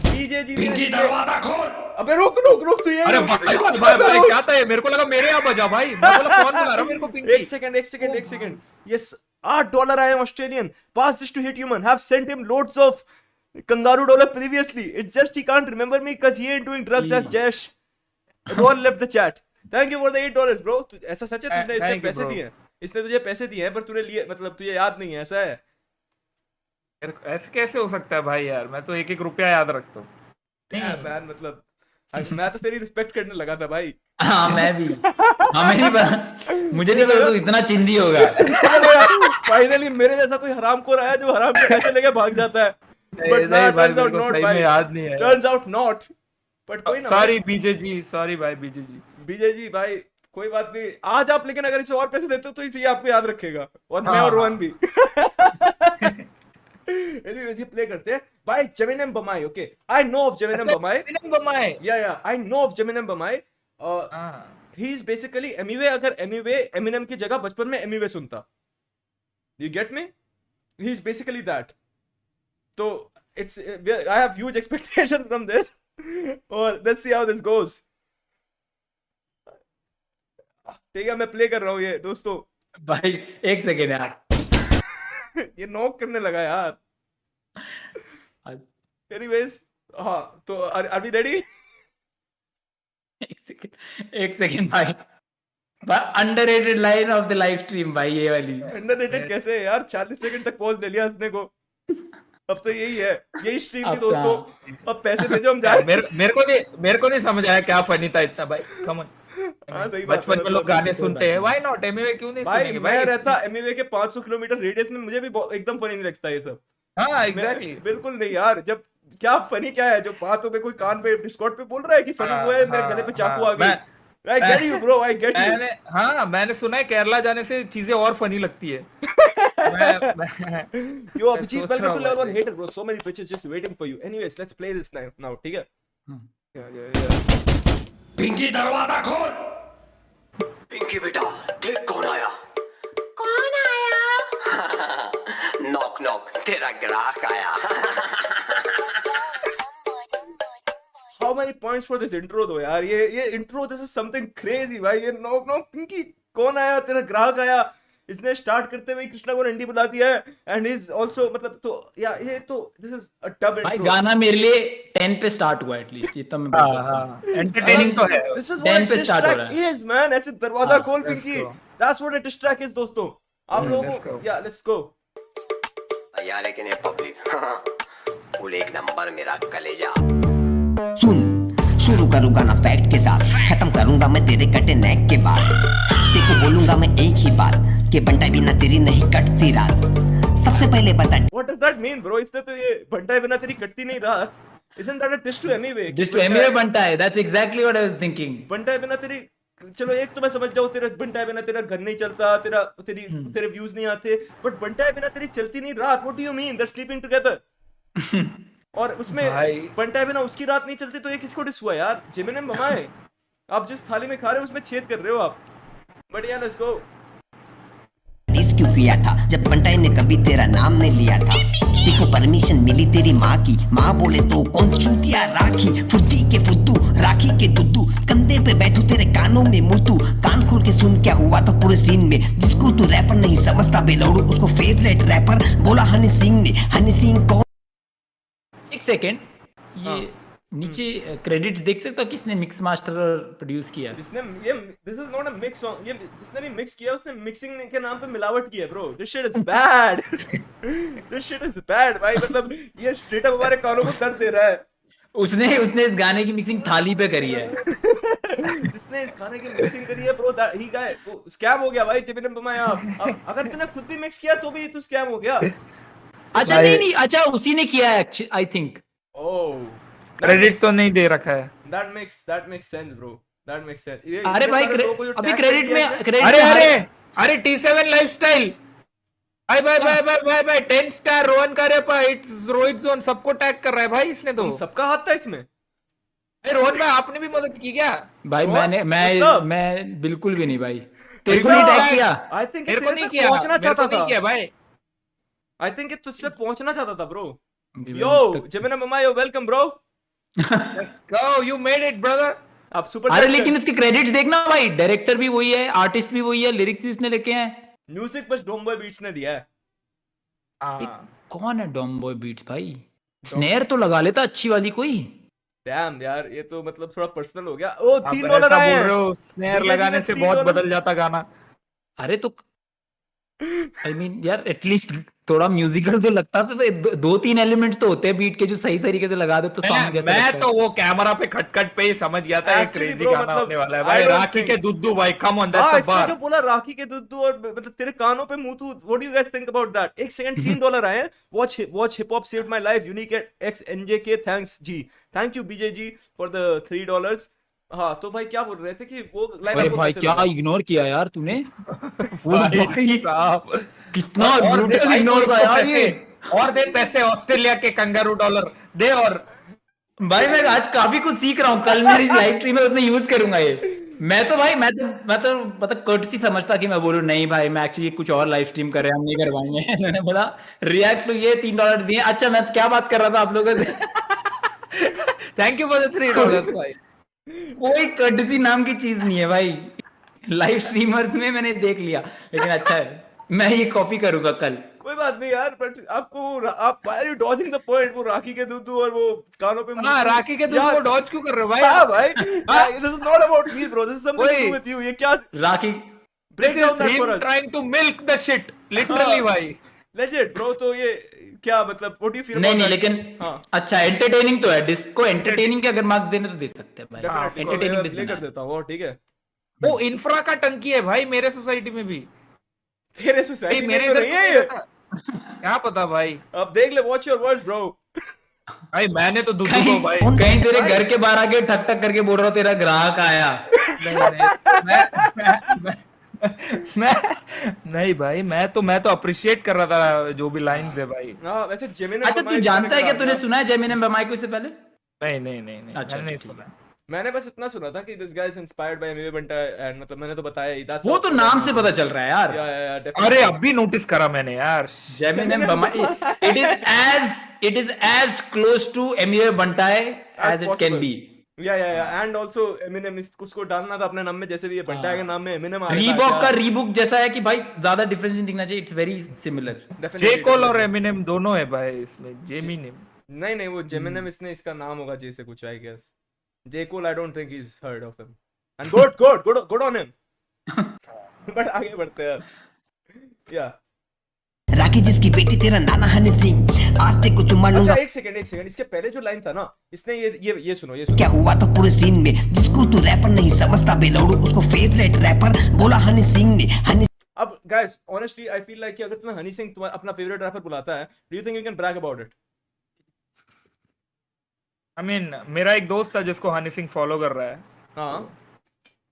BJG ने दिए। दरवाजा खोल। अबे रुक तू ये। अरे भाई क्या था ये? मेरे को लगा मेरे यहाँ बजा भाई। मैं बोला कौन बुला रहा मेरे को पिंकी। एक second. Yes, $8 I am Australian. Pass this to hit human. Have sent him loads of Kangaroo dollar previously. It's just he can't remember me because he ain't doing drugs as Jash. Ron left the chat. Thank you for the $8 bro. ऐसा सच है तुझने इसने पैसे दिए हैं? इसने तुझे पैसे दिए हैं पर तूने लिए, मतलब तुझे याद नहीं है, ऐसा है? ऐसे कैसे हो सकता है भाई यार, मैं तो 1-1 रुपया याद रखता हूँ। मैन मतलब मैं तो तेरी रिस्पेक्ट करने लगा था भाई। हाँ मैं भी। मुझे नहीं पता तू इतना चिंदी होगा। फाइनली मेरे जैसा कोई हरामखोर आया जो हराम के पैसे लेके भाग जाता है। But नहीं भाई, turns out not भाई। याद नहीं है। Turns out not। But कोई ना। सॉरी बीजेजी, सॉरी भाई बीजेजी। बीजेजी भाई कोई बात नहीं। आज आप लेकिन अगर इसे और पैसे देते हो तो इसे आपको याद रखेगा, और मैं और रोहन भी। Anyways ये प्ले करते हैं भाई। Geminem Bamai, okay? I know of Geminem Bamai। Yeah, I know of Geminem Bamai। He is basically Emiway, अगर Eminem की जगह बचपन में Emiway सुनता। You get me? He is basically that। तो it's I have huge expectations from this, और let's see how this goes। ठीक है मैं प्ले कर रहा हूँ ये दोस्तों। भाई एक सेकेंड यार। ये नॉक करने लगा यार। Anyways हाँ तो are we ready? एक सेकेंड भाई। Underrated line of the live stream भाई ये वाली। अंडररेटेड कैसे है यार? 40 सेकंड तक पॉज ले लिया हंसने को। अब तो यही है, यही स्ट्रीम थी दोस्तों। अब पैसे भेजो हम जा रहे हैं। मेरे को नहीं समझ आया क्या फनी था इतना भाई। Come on. बचपन में लोग गाने सुनते हैं, व्हाई नॉट? एमवे क्यों नहीं भाई सुनेंगे मैं रहता एमवे के 500 किलोमीटर रेडियस में, मुझे भी एकदम फनी नहीं लगता ये सब। हाँ एग्जैक्टली। बिल्कुल नहीं यार। जब क्या फनी क्या है जो बातों पे कोई कान पे डिस्कॉर्ड पे बोल रहा है कि फनी हुआ है, मेरे गले पे चाकू आ गई। I get you bro, I get you। मैंने सुना है केरला जाने से चीजें और फनी लगती है। Yo Abhijit, welcome to level 1 hater bro, so many bitches just waiting for you। Anyways let's play this now, ठीक है? पिंकी दरवाजा खोल। पिंकी बेटा देख कौन आया। नॉक नॉक, तेरा ग्राहक आया। How many points for this intro though यार? ये intro this is something crazy भाई। ये नॉक नॉक पिंकी कौन आया, तेरा ग्राहक आया। इसने स्टार्ट करते हुए कृष्णा को रंडी बुला दिया है, एंड इज आल्सो मतलब तो या ये तो this is a dub intro. भाई गाना मेरे लिए 10 पे स्टार्ट हुआ एटलीस्ट, इतना मैं बोल सकता हूं। एंटरटेनिंग तो है। This is what this track is man. ऐसे दरवाजा खोल Pinky, that's what a diss track is दोस्तों। आप लोगों को या लेट्स गो यार लेकिन ये पब्लिक फुल एक नंबर मेरा कलेजा। सुन शुरू करूंगा ना फैक्ट के साथ, खत्म करूंगा मैं तेरे कटे नेक के बाद। देखो बोलूंगा मैं एक ही बात कि बंटा बिना तेरी नहीं कटती रात। सबसे पहले बता what does that mean bro? इसने तो ये बंटा बिना तेरी कटती नहीं रात, isn't that a diss to Emiway? Diss to Emiway बंटा है, that's exactly what I was thinking। बंटा बिना तेरी, चलो एक तो मैं समझ जाऊं तेरा बंटा बिना तेरा घर नहीं चलता, तेरे व्यूज नहीं आते, बट बंटा बिना तेरी चलती नहीं रात। What do you mean? They're sleeping together। और उसमें बंटा बिना उसकी रात नहीं चलती, तो ये किसको डिस हुआ यार? जेमिनेम बमाए, आप जिस थाली में खा रहे हो उसमें छेद कर रहे हो आप। बट यार लेट्स गो। डिस क्यों किया था जब बंटाई ने कभी तेरा नाम नहीं लिया था? देखो परमिशन मिली तेरी माँ की, माँ बोले तो कौन चूतिया राखी। फुद्दी के फुद्दू राखी के दुद्दू, कंधे पे बैठू तेरे कानों में मुद्दू। कान खोल के सुन क्या हुआ था पूरे सीन में। जिसको तू रैपर नहीं समझता बेलौड़ू, उसको फेवरेट रैपर बोला हनी सिंह ने। हनी सिंह कौन? एक सेकेंड, ये नीचे क्रेडिट्स देख सकते हो किसने मिक्स मास्टर और प्रोड्यूस किया है? जिसने ये this is not a mix song, ये जिसने भी मिक्स किया उसने मिक्सिंग के नाम पे मिलावट की है bro. This shit is bad. This shit is bad भाई, मतलब ये स्ट्रेट अप हमारे कानों को दर्द दे रहा है। उसने उसने इस गाने की मिक्सिंग थाली पे करी है। जिसने इस गाने की मिक्सिंग करी है ब्रो, ही गाय वो स्कैम हो गया भाई। जेमिनी बमाया, अब अगर तूने खुद भी मिक्स किया तो भी तू स्कैम हो गया। अच्छा नहीं, अच्छा उसी ने किया है आई थिंक। ओह, क्रेडिट तो नहीं दे रखा है। that makes sense bro, that makes sense। अरे भाई अभी क्रेडिट में अरे T7 लाइफस्टाइल भाई भाई भाई भाई भाई भाई 10 स्टार रोहन करे पर इट्स रोहित जोन सबको टैग कर रहा है भाई इसने तो। सबका हाथ था इसमें। अरे रोहन भाई आपने भी मदद की क्या? भाई मैं बिल्कुल भी नहीं भाई। तेरे को अच्छा, नहीं टैग किया? आई थिंक मेरे को नहीं किया, पहुंचना चाहता था किया भाई। आई थिंक तुझसे पहुंचना चाहता था ब्रो। यो जेमिनी बमाया, welcome bro. Let's go, you made it brother। आप सुपर। अरे लेकिन उसके क्रेडिट्स देखना भाई, डायरेक्टर भी वही है, आर्टिस्ट भी वही है, लिरिक्स भी उसने लिखे हैं। म्यूजिक बस डोमबॉय बीट्स ने दिया है। कौन है डॉम्बॉय बीट्स भाई? स्नेयर तो लगा लेता अच्छी वाली कोई। डैम यार, ये तो मतलब थोड़ा पर्सनल हो गया। ओ $3 आए हैं। स्नेयर लगाने से बहुत बदल जाता गाना। अरे तो आई मीन यार एटलीस्ट थोड़ा म्यूजिकल तो लगता था, तो 2-3 एलिमेंट्स तो होते हैं बीट के जो सही तरीके से लगा दो तो सॉन्ग जैसा मैं लगता तो वो कैमरा पे खटखट पे ही समझ गया था ये Actually क्रेजी bro, गाना मतलब, होने वाला है I भाई। don't राखी think- के दुद्दू भाई, कम ऑन हाँ, दैट्स अ इसने बार। जो बोला राखी के दुद्दू और मतलब तेरे कानों पे मुंह तू, what do you guys think about that? एक सेकंड $3 आए हैं। Watch hip hop saved my life, unique XNJK, thanks ji, thank you BJ ji for the $3। हाँ तो भाई क्या बोल रहे थे कि वो लाइन है। अरे आपको भाई कैसे क्या लगा? इग्नोर किया यार तूने? भाई साहब, कितना और दे ब्रूटल भाई इग्नोर था यार ये। और दे पैसे ऑस्ट्रेलिया के कंगारू डॉलर दे। और भाई मैं आज काफी कुछ सीख रहा हूँ, कल मेरी लाइव स्ट्रीम में उसमें यूज करूंगा ये। मैं तो मतलब कर्टसी समझता कि मैं बोलूं नहीं भाई मैं एक्चुअली कुछ और लाइव स्ट्रीम कर रहे हैं, हम नहीं करवाएंगे। मैंने बोला रिएक्ट टू ये $3 दिए। अच्छा मैं क्या बात कर रहा था आप लोगों से? थैंक यू फॉर द $3 भाई। कोई कर्टसी नाम की चीज नहीं है भाई लाइव स्ट्रीमर्स में, मैंने देख लिया। लेकिन अच्छा है, मैं ये कॉपी करूंगा कल। कोई बात नहीं यार, बट आपको आप why are you dodging the point? वो राखी के दुद्दू और वो कानों पे हाँ, राखी के दुद्दू को डॉज क्यों कर रहे हो भाई? हाँ भाई, this is not about me bro, this is something to do with you. ये क्या राखी break down that for us, trying to milk the shit literally भाई। Legend bro. तो ये क्या मतलब व्हाट डू यू फील? नहीं लेकिन हाँ। अच्छा एंटरटेनिंग तो है, डिस्को एंटरटेनिंग के अगर मार्क्स देने तो दे सकते हैं भाई। एंटरटेनिंग प्ले कर देता हूँ, ठीक है। वो इंफ्रा का टंकी है भाई मेरे सोसाइटी में भी। तेरे सोसाइटी में मेरे तो इधर नहीं है ये। क्या पता भाई। अब देख ले, वॉच योर वर्ड्स ब्रो। भाई मैंने तो दुद्दू को भाई कहीं तेरे घर के बाहर आके ठक ठक करके बोल रहा हूँ तेरा ग्राहक आया। नहीं भाई, मैं तो अप्रिशिएट कर रहा था जो भी लाइंस है भाई। हाँ वैसे जेमिनी अच्छा तू जानता है क्या, तूने सुना है जेमिनी बमाई को इससे पहले? नहीं अच्छा, मैंने नहीं ठीक सुना। मैंने बस इतना सुना था कि this guy is inspired by Emiway Bantai and मतलब मैंने तो बताया ही। वो तो नाम से पता चल रहा है यार। अरे अब भी नोटिस करा मैंने यार। जेमिनी बमाई it is as close to Emiway Bantai as it can be। या एंड आल्सो एमिनेम उसको डालना था अपने नाम में, जैसे भी ये बंटा के नाम में एमिनेम आ रहा है। रीबॉक का रीबुक जैसा है कि भाई ज्यादा डिफरेंस नहीं दिखना चाहिए, इट्स वेरी सिमिलर। जे कोल और एमिनेम दोनों है भाई इसमें। जेमिनेम नहीं वो जेमिनेम इसने इसका नाम होगा जे से कुछ I guess. J Cole I don't think he is heard of him and good on him. But आगे बढ़ते हैं या राखी जिसकी बेटी तेरा नाना हनी सिंह, आज तेरे को चुम्मा लूंगा। अच्छा एक सेकंड इसके पहले जो लाइन था ना, इसने ये सुनो क्या हुआ था पूरे सीन में, जिसको तू रैपर नहीं समझता बेलौड़ू, उसको फेवरेट रैपर बोला हनी सिंह ने। हनी अब guys honestly I feel like कि अगर तुम्हें हनी सिंह तुम्हारा अपना फेवरेट रैपर बुलाता है, do you think you can brag about it? I mean मेरा एक दोस्त था जिसको हनी सिंह फॉलो कर रहा है। हाँ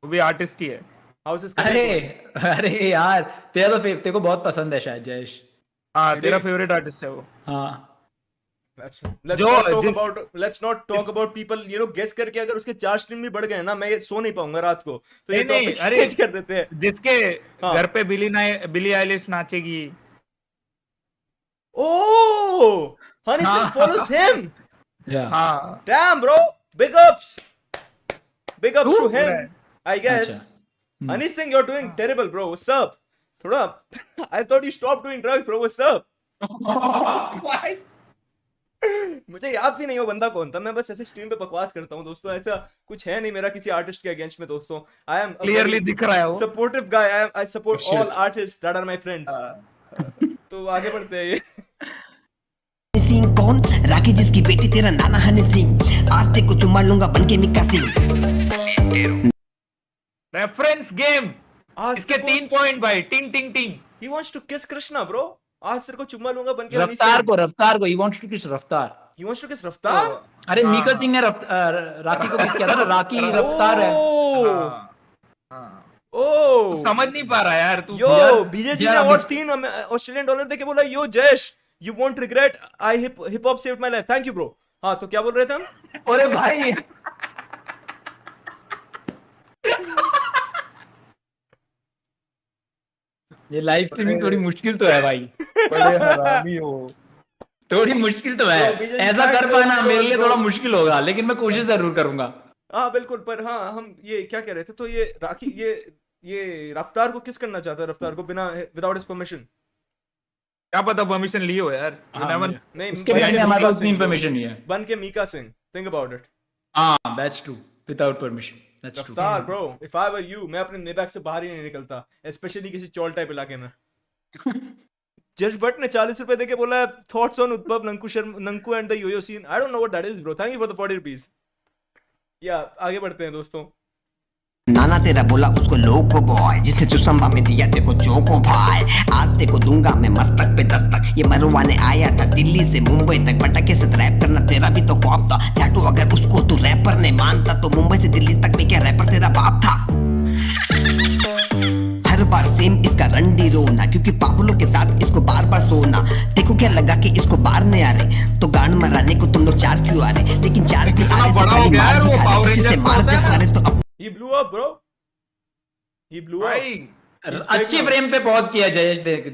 वो भी आर्टिस्ट ही है। हाउ इज अरे यार तेरे को बहुत पसंद है शायद जयेश। हाँ तेरा फेवरेट आर्टिस्ट है वो। हाँ let's not talk about people, you know, guess करके अगर उसके 4 स्ट्रीम भी बढ़ गए ना, मैं सो नहीं पाऊंगा रात को, तो ये टॉपिक चेंज कर देते हैं। जिसके घर पे बिली आइलिश नाचेगी। ओह हनी सिंह follows him। हाँ damn bro, big ups to him I guess। Hany Singh, you're doing terrible bro, what's up? थोड़ा I thought you stopped doing drugs bro, what's up? मुझे याद भी नहीं हो बंदा कौन था, मैं बस ऐसे स्ट्रीम पे बकवास करता हूँ दोस्तों, ऐसा कुछ है नहीं मेरा किसी आर्टिस्ट के अगेंस्ट में दोस्तों। आई एम क्लियरली दिख रहा है वो। Supportive guy, I support all artist that are my friends. तो आगे बढ़ते हैं। ये सिंह कौन? राखी जिसकी बेटी तेरा नाना हनी सिंह, आज तेरे को चुम्मा लूंगा बनके मिक्का सिंह। रेफरेंस गेम, आज इसके 3 पॉइंट भाई, टिंग टिंग टिंग। ही वांट्स टू किस कृष्णा ब्रो, आज तेरे को चुम्मा लूंगा बनके हनी रफ्तार को ही वांट्स टू किस रफ्तार। ही वांट्स टू किस रफ्तार। अरे मीका सिंह ने राखी को किस किया था ना, राखी रफ्तार है। ओ समझ नहीं पा रहा यार तू। यो बीजेजी ने और 3 ऑस्ट्रेलियन डॉलर देके बोला, yo Jayesh you won't regret, I hip hop saved my life, thank you bro. हाँ तो क्या बोल रहे थे हम? अरे भाई ये लाइव स्ट्रीमिंग थोड़ी मुश्किल तो है भाई, बड़े हरामी हो। थोड़ी मुश्किल तो है, ऐसा कर पाना मेरे लिए थोड़ा मुश्किल होगा, लेकिन मैं कोशिश जरूर करूंगा। हाँ बिल्कुल, पर हाँ हम ये क्या कह रहे थे, तो ये राखी ये रफ्तार को किस करना चाहता है, रफ्तार को बिना विदाउट हिज परमिशन। क्या पता परमिशन लिए हो यार। नहीं उसके बारे में हमारे पास इतनी इंफॉर्मेशन नहीं है। बन के Mika Singh, think about it. हाँ that's true, without permission that's true. Raftaar bro, if I were you, मैं अपने नेबैक से बाहर ही नहीं निकलता, स्पेशली किसी चौल टाइप इलाके में। जज भट्ट ने 40 रुपए देके बोला thoughts on Udbhav Nanku and the yo yo scene. I don't know what that is bro, thank you for the 40 rupees. या आगे बढ़ते हैं दोस्तों। नाना तेरा बोला उसको लोको बॉय, जिसने चुसम्बा में दिया तेरे को चोको भाई, आज तेरे को दूंगा मैं मस्तक पे दस्तक। ये मरवाने आया था दिल्ली से मुंबई तक, पटाखे से रैप करना तेरा भी तो ख्वाब था। चाटू अगर उसको तू रैपर नहीं मानता, तो मुंबई से दिल्ली तक में क्या रैपर तेरा बाप था। हर बार सेम इसका रंडी रोना, क्योंकि पापुलों के साथ इसको बार बार सोना। देखो क्या लगा कि इसको बाहर नहीं आ रहे, तो गांड मराने को तुम लोग 4 क्यों आ रहे, लेकिन 4 भी आ रहे तो खाली मार ही खा रहे, जिससे मार जब करे तो He blew up bro, he blew up। भाई अच्छी फ्रेम पे पॉज किया जयेश, देख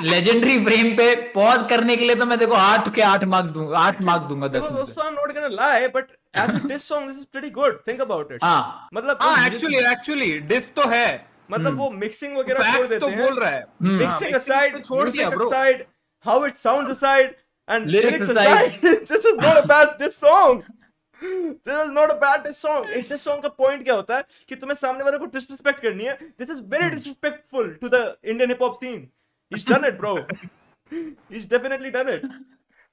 लेजेंडरी फ्रेम पे पॉज करने के लिए तो मैं देखो 8 के 8 मार्क्स दूंगा, 8 मार्क्स दूंगा 10 में से। दोस्तों I'm not gonna lie, but as a diss song this is pretty good, think about it। हाँ मतलब हाँ एक्चुअली डिस तो है, मतलब वो मिक्सिंग वगैरह छोड़ फैक्ट्स देते तो हैं, बोल रहा है। मिक्सिंग aside, छोड़ दिया music bro। aside, how it sounds aside, and Lyrics lyrics aside, this is not a bad diss song। This is not a bad diss song। एक diss song का point क्या होता है कि तुम्हें सामने वाले को disrespect करनी है। This is very disrespectful to the Indian hip hop scene। He's done it bro। He's definitely done it।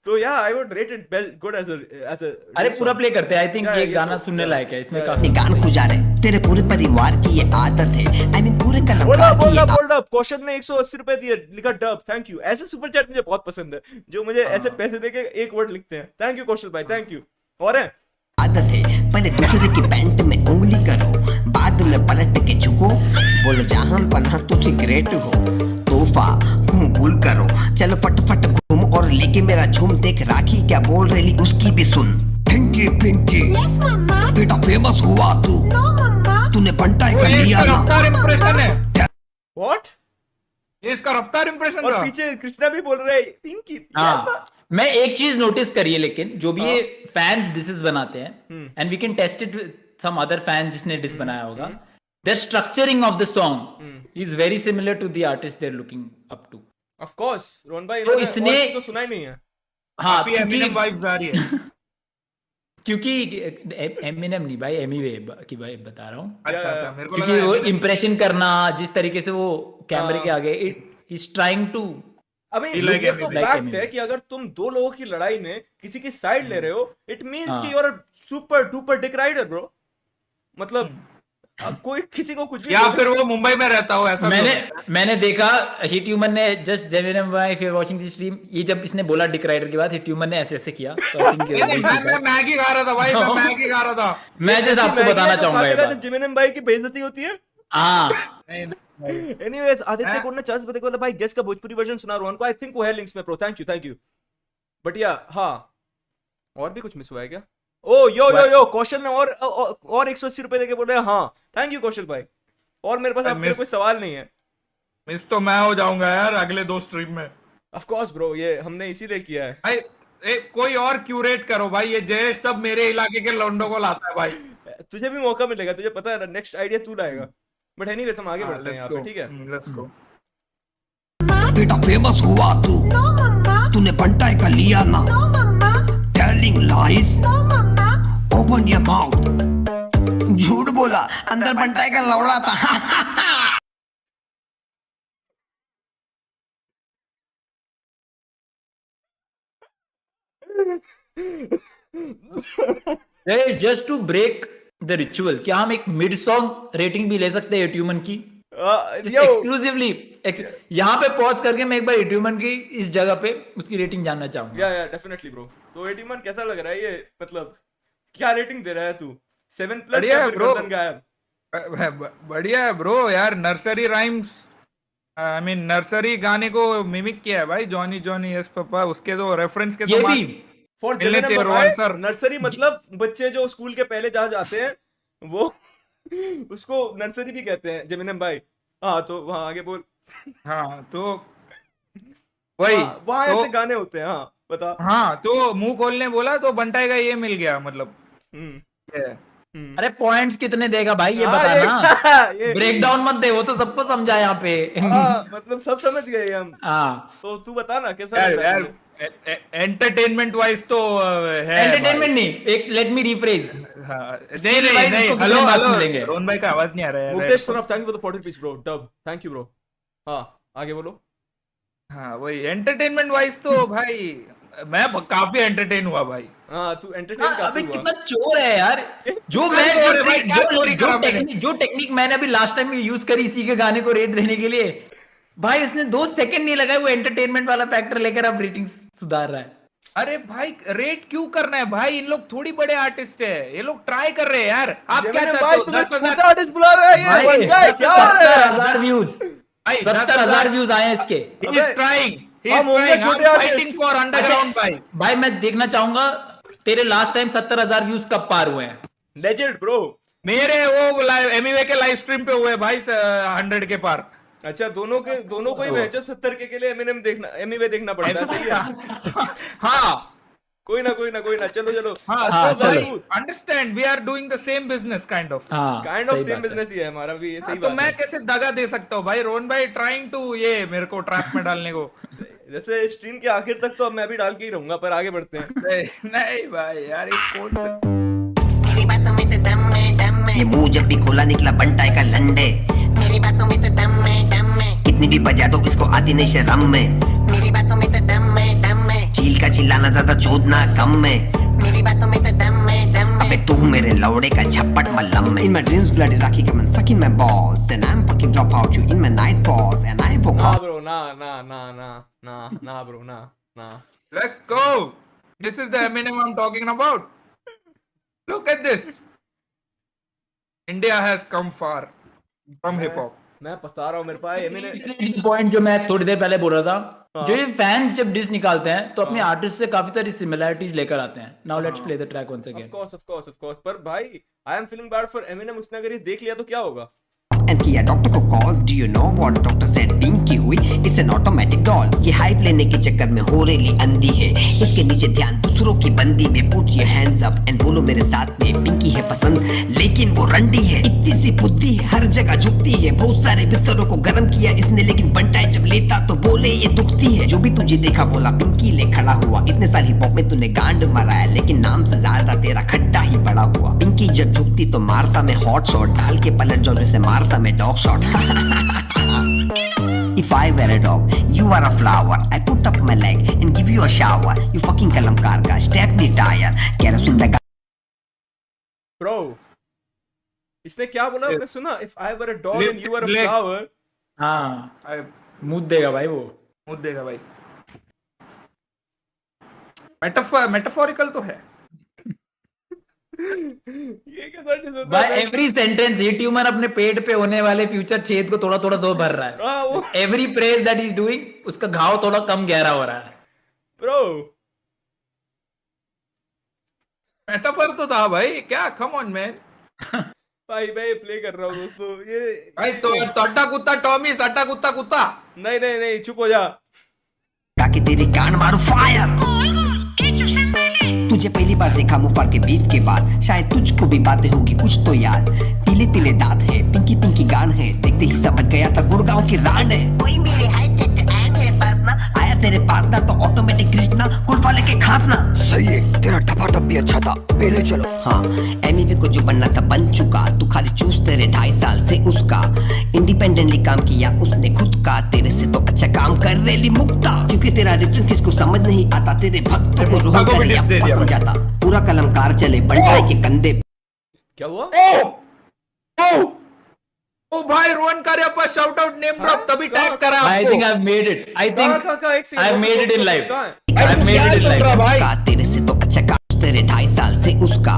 तो yeah, I would rate it good as a अरे diss पूरा song। प्ले करते हैं, आई थिंक ये ये गाना तो- सुनने लायक है, इसमें yeah, काफी गान खुजा रहे, तेरे पूरे परिवार की ये आदत है। I mean पूरे कलाकार की ये बोल्ड अप कौशल ने 180 रुपए दिए, लिखा डब, थैंक यू। ऐसे सुपर चैट मुझे बहुत पसंद है, जो मुझे ऐसे पैसे देके एक वर्ड लिखते हैं। थैंक यू कौशल भाई, थैंक यू। और है आदत है, पहले दूसरे की पैंट में उंगली करो, बाद में पलट के झुको, बोलो जहां पनाह तू सिगरेट हो, तोहफा कबूल करो, चलो फटफट घूम और लेके मेरा झूम, देख राखी क्या बोल रही उसकी भी सुन। पिंकी पिंकी बेटा फेमस हुआ तू, तूने बंटाई कर ये लिया इसका ना। रफ्तार इंप्रेशन है, व्हाट, ये इसका रफ्तार इंप्रेशन और था। पीछे कृष्णा भी बोल रहे हैं पिंकी। हाँ मैं एक चीज नोटिस करी है, लेकिन जो भी ये फैंस डिसेस बनाते हैं, and we can test it with some other fan जिसने डिस बनाया होगा, the structuring of the song is very similar to the artist they are looking up to. Of course Rohan भाई, तो इसने इसको सुना ही नहीं है। हाँ काफी एमिनेम वाइब्स आ रही है। क्योंकि एमिनेम नहीं भाई, एमीवे की भाई बता रहा हूँ, अच्छा मेरे को क्योंकि लगा वो Eminem। इंप्रेशन करना जिस तरीके से वो कैमरे के आगे, it is trying to I mean, like ये तो Eminem। फैक्ट है कि अगर तुम दो लोगों की लड़ाई में किसी की साइड ले रहे हो, इट मींस कि you are super duper dick rider bro. मतलब अब कोई किसी को कुछ भी या फिर वो मुंबई में रहता हो, ऐसा भी हो सकता है। मैंने देखा हिट ह्यूमन ने जस्ट जेमिनम भाई if you are watching this stream, ये जब इसने बोला डिक राइडर के बाद हिट ह्यूमन ने ऐसे ऐसे किया, तो आई थिंक मैं मैगी खा रहा था भाई, मैं मैगी खा रहा था। मैं जस्ट आपको बताना चाहूंगा ये बात। जिमिनम भाई की बेइज्जती होती है। हाँ एनीवेज, आदित्य कोड ने 40 रुपए को भाई गेस का भोजपुरी वर्जन सुना रोहन को, आई थिंक वो है लिंक्स में प्रो, थैंक यू। बट या हाँ, और भी कुछ मिस हुआ है क्या? ओ यो कौशल ने और 180 रुपए देके बोल रहे हैं हाँ, थैंक यू कौशल भाई। और मेरे पास आपके लिए कोई सवाल नहीं है। मिस तो मैं हो जाऊंगा यार अगले 2 स्ट्रीम में। ऑफ कोर्स ब्रो, ये हमने इसीलिए किया है भाई कोई और क्यूरेट करो भाई, ये जय सब मेरे इलाके के लौंडों को लाता है भाई। तुझे भी मौका मिलेगा, तुझे पता है नेक्स्ट आइडिया तू लाएगा। बट एनीवेज हम आगे बढ़ते हैं यहाँ पे, ठीक है? लेट्स गो। बेटा फेमस हुआ तू, तूने बंटाई का लिया ना? No, Mama. Telling lies, No, Mama. Open your mouth. झूठ बोला, अंदर बंटाई का लौड़ा था। Just to break the ritual, क्या हम एक मिड सॉन्ग रेटिंग भी ले सकते हैं एट्यूमन की यो एक्सक्लूसिवली? यहाँ पे पॉज करके मैं एक बार एट्यूमन की इस जगह पे उसकी रेटिंग जानना चाहूंगा। या डेफिनेटली ब्रो। तो 81 कैसा लग रहा है ये, मतलब क्या रेटिंग दे रहा है तू? 7+ बढ़िया या है फिर bro। गर्दन गायब? बढ़िया है ब्रो यार, nursery rhymes, I mean nursery गाने को मिमिक किया है भाई, जॉनी जॉनी यस पापा, उसके तो रेफरेंस के ये तो भी marks फॉर मिलने चाहिए जेमिनम रोहन सर। नर्सरी मतलब बच्चे जो स्कूल के पहले जहाँ जाते हैं वो उसको नर्सरी भी कहते हैं जेमिनम भाई। हाँ तो वहाँ आगे बोल। हाँ तो वही वहाँ तो, ऐसे गाने होते हैं। हाँ बता। हाँ तो मुंह खोलने बोला तो बंटाई का ये मिल गया, मतलब हम्म ये। अरे पॉइंट्स कितने देगा भाई ये हाँ, बता ना, ये ब्रेक डाउन मत दे, वो तो सबको समझा यहाँ पे। हाँ, मतलब सब समझ गए हम। हाँ तो तू बता ना कैसा यार लग रहा है यार तुझे? एंटरटेनमेंट वाइज तो है एंटरटेनमेंट नहीं, एक लेट मी रिफ्रेज, हाँ, Skill नहीं wise नहीं इसको हेलो कितने marks हेलो मिलेंगे? रोहन भाई का आवाज नहीं आ रहा है। Mukesh Saraf thank you for the 40 rupees bro. Dub thank you bro. हाँ आगे बोलो। हाँ वही एंटरटेनमेंट वाइज तो भाई मैं काफी एंटरटेन हुआ भाई। हाँ तू एंटरटेन अबे काफी हुआ। कितना चोर है यार। जो क्या मैं चोर है भाई, क्या चोरी करा मैंने? जो टेक्निक मैंने अभी लास्ट टाइम यूज करी इसी के गाने को रेट देने के लिए, भाई उसने 2 सेकंड नहीं लगाए, वो एंटरटेनमेंट वाला फैक्टर लेकर अब रेटिंग सुधार रहा है। अरे भाई रेट क्यों करना है भाई, इन लोग थोड़ी बड़े आर्टिस्ट है, ये लोग ट्राई कर रहे हैं यार। आप क्या जेमिनम चाहते भाई हो? तुम्हें 10,000 छोटा आर्टिस्ट बुला रहा है ये भाई बंदा है, क्या हो रहा है? 70,000 व्यूज, भाई 70,000 व्यूज आए हैं इसके। He is trying. He is हम होंगे trying. छोटे I'm artist। fighting for underground भाई। भाई मैं देखना चाहूंगा तेरे लास्ट टाइम 70,000 व्यूज कब पार हुए हैं? Legend bro. मेरे वो एमिवे के लाइव स्ट्रीम पे हुए भाई 100 के पार। अच्छा दोनों को ही भेजो 70 के लिए एमिनेम देखना, एमिवे देखना पड़ता है। सही है। हाँ कोई ना चलो हाँ, चलो। Understand, we are doing the same business kind of. हाँ, काइंड ऑफ सही सेम बात है। बिजनेस ही है हमारा भी, ये सही तो बात मैं है। कैसे दगा दे सकता हूँ भाई? रोहन भाई ट्राइंग टू ये मेरे को ट्रैप में डालने को। जैसे स्ट्रीम के आखिर तक तो अब मैं भी डाल के ही रहूंगा, पर आगे बढ़ते हैं। नहीं भाई यार ये कौन सा मेरी बातों में तो दम है। ये मुंह जब भी खोला निकला बंटाई का लंडे। मेरी बातों में तो दम है। कितनी भी बजा दो इसको आती नहीं शर्म में। मेरी बातों में तो दम है। चील का चिल्लाना ज्यादा चोदना कम में। मेरी बातों में तो दम है। अबे तू मेरे लौड़े का झप्पट मल्लम में। In my dreams bloody rakhi come and sucking my balls. Then I'm fucking drop out you in my night balls and I woke ना up. ब्रो ना ब्रो ना। Let's go. This is the Eminem I'm talking about. Look at this. India has come far from hip hop. मैं बता रहा हूँ मेरे पास Eminem. Point जो मैं थोड़ी देर पहले बोल रहा था, हाँ। जो ये फैन जब डिस निकालते हैं तो अपने आर्टिस्ट से काफी सारी सिमिलरिटीज लेकर आते हैं। Now let's play the track once again. Of course पर भाई I am feeling bad for Eminem. उसने अगर ये देख लिया तो क्या होगा? And किया डॉक्टर को call. Do you know what doctor said? Pinky हुई It's an automatic doll. ये हाइप लेने के चक्कर में हो रेली अंधी है। इसके नीचे ध्यान दूसरों की बंदी में। Put your hands up and बोलो मेरे साथ में। पिंकी है पसंद लेकिन वो रंडी है। इतनी सी बुद्धि है हर जगह झुकती है। बहुत सारे बिस्तरों को गर्म किया इसने, लेकिन बंटाई जब लेता तो बोले ये दुखती है। जो भी तुझे देखा बोला पिंकी ले खड़ा हुआ। इतने साल हिप हॉप में तूने गांड मराया, लेकिन नाम से ज्यादा तेरा खड्डा ही बड़ा हुआ। पिंकी जब झुकती तो मारता मैं हॉट शॉट। डाल के पलट जो से मारता मैं dog shot. If I were a dog, you are a flower. I put up my leg and give you a shower. You fucking kalamkar ka step me tire. Kerosene लगा। Bro इसने क्या बोला आपने सुना? If I were a dog and you are a Lick. Flower. हाँ, मुद देगा भाई वो। मुद्दे देगा भाई। मेटाफोरिकल तो है। ये कैसा डिस होता भाई है? एवरी सेंटेंस ये ट्यूमर अपने पेट पे होने वाले फ्यूचर छेद को थोड़ा थोड़ा दो भर रहा है। हाँ वो every praise that is doing, उसका घाव थोड़ा कम गहरा हो रहा है। ब्रो मेटाफोर तो था भाई, क्या कम ऑन मैन। भाई मैं प्ले कर रहा हूँ दोस्तों ये। भाई तो अट्टा कुत्ता टॉमी सट्टा कुत्ता कुत्ता। नहीं चुप हो जा। ताकि तेरी गांड मारू फायर। तुझे पहली बार देखा मुफार के बीफ के बाद। शायद तुझको भी बातें होगी कुछ तो याद। पीले पीले दांत है पिंकी पिंकी गान है। देखते ही समझ गया था गुड़गांव की रान है। कोई मेरे हाइट आया मेरे पास ना। आया तेरे पास ना तो ऑटो ऑटोमेटिक कृष्णा कुल वाले के खासना। सही है, तेरा टपाटप भी अच्छा था, पहले चलो। हाँ एमिवे को जो बनना था बन चुका, तू खाली चूस तेरे 2.5 साल से उसका। इंडिपेंडेंटली काम किया उसने खुद का, तेरे से तो अच्छा काम कर रेली मुक्ता। क्योंकि तेरा रेफरेंस किसको समझ नहीं आता, तेरे भक्तों को रोहन करे अप्पा समझाता। पूरा कलमकार चले बंटाई के कंधे। क्या हुआ? ओ भाई Rohan Kariappa shout out name drop तभी टैग करा I आपको। think I've made it. I think कहाँ, एक second, I've made it in life. कहाँ है? I've made it in life. भाई का तेरे से तो अच्छा काम तेरे 2.5 साल से उसका।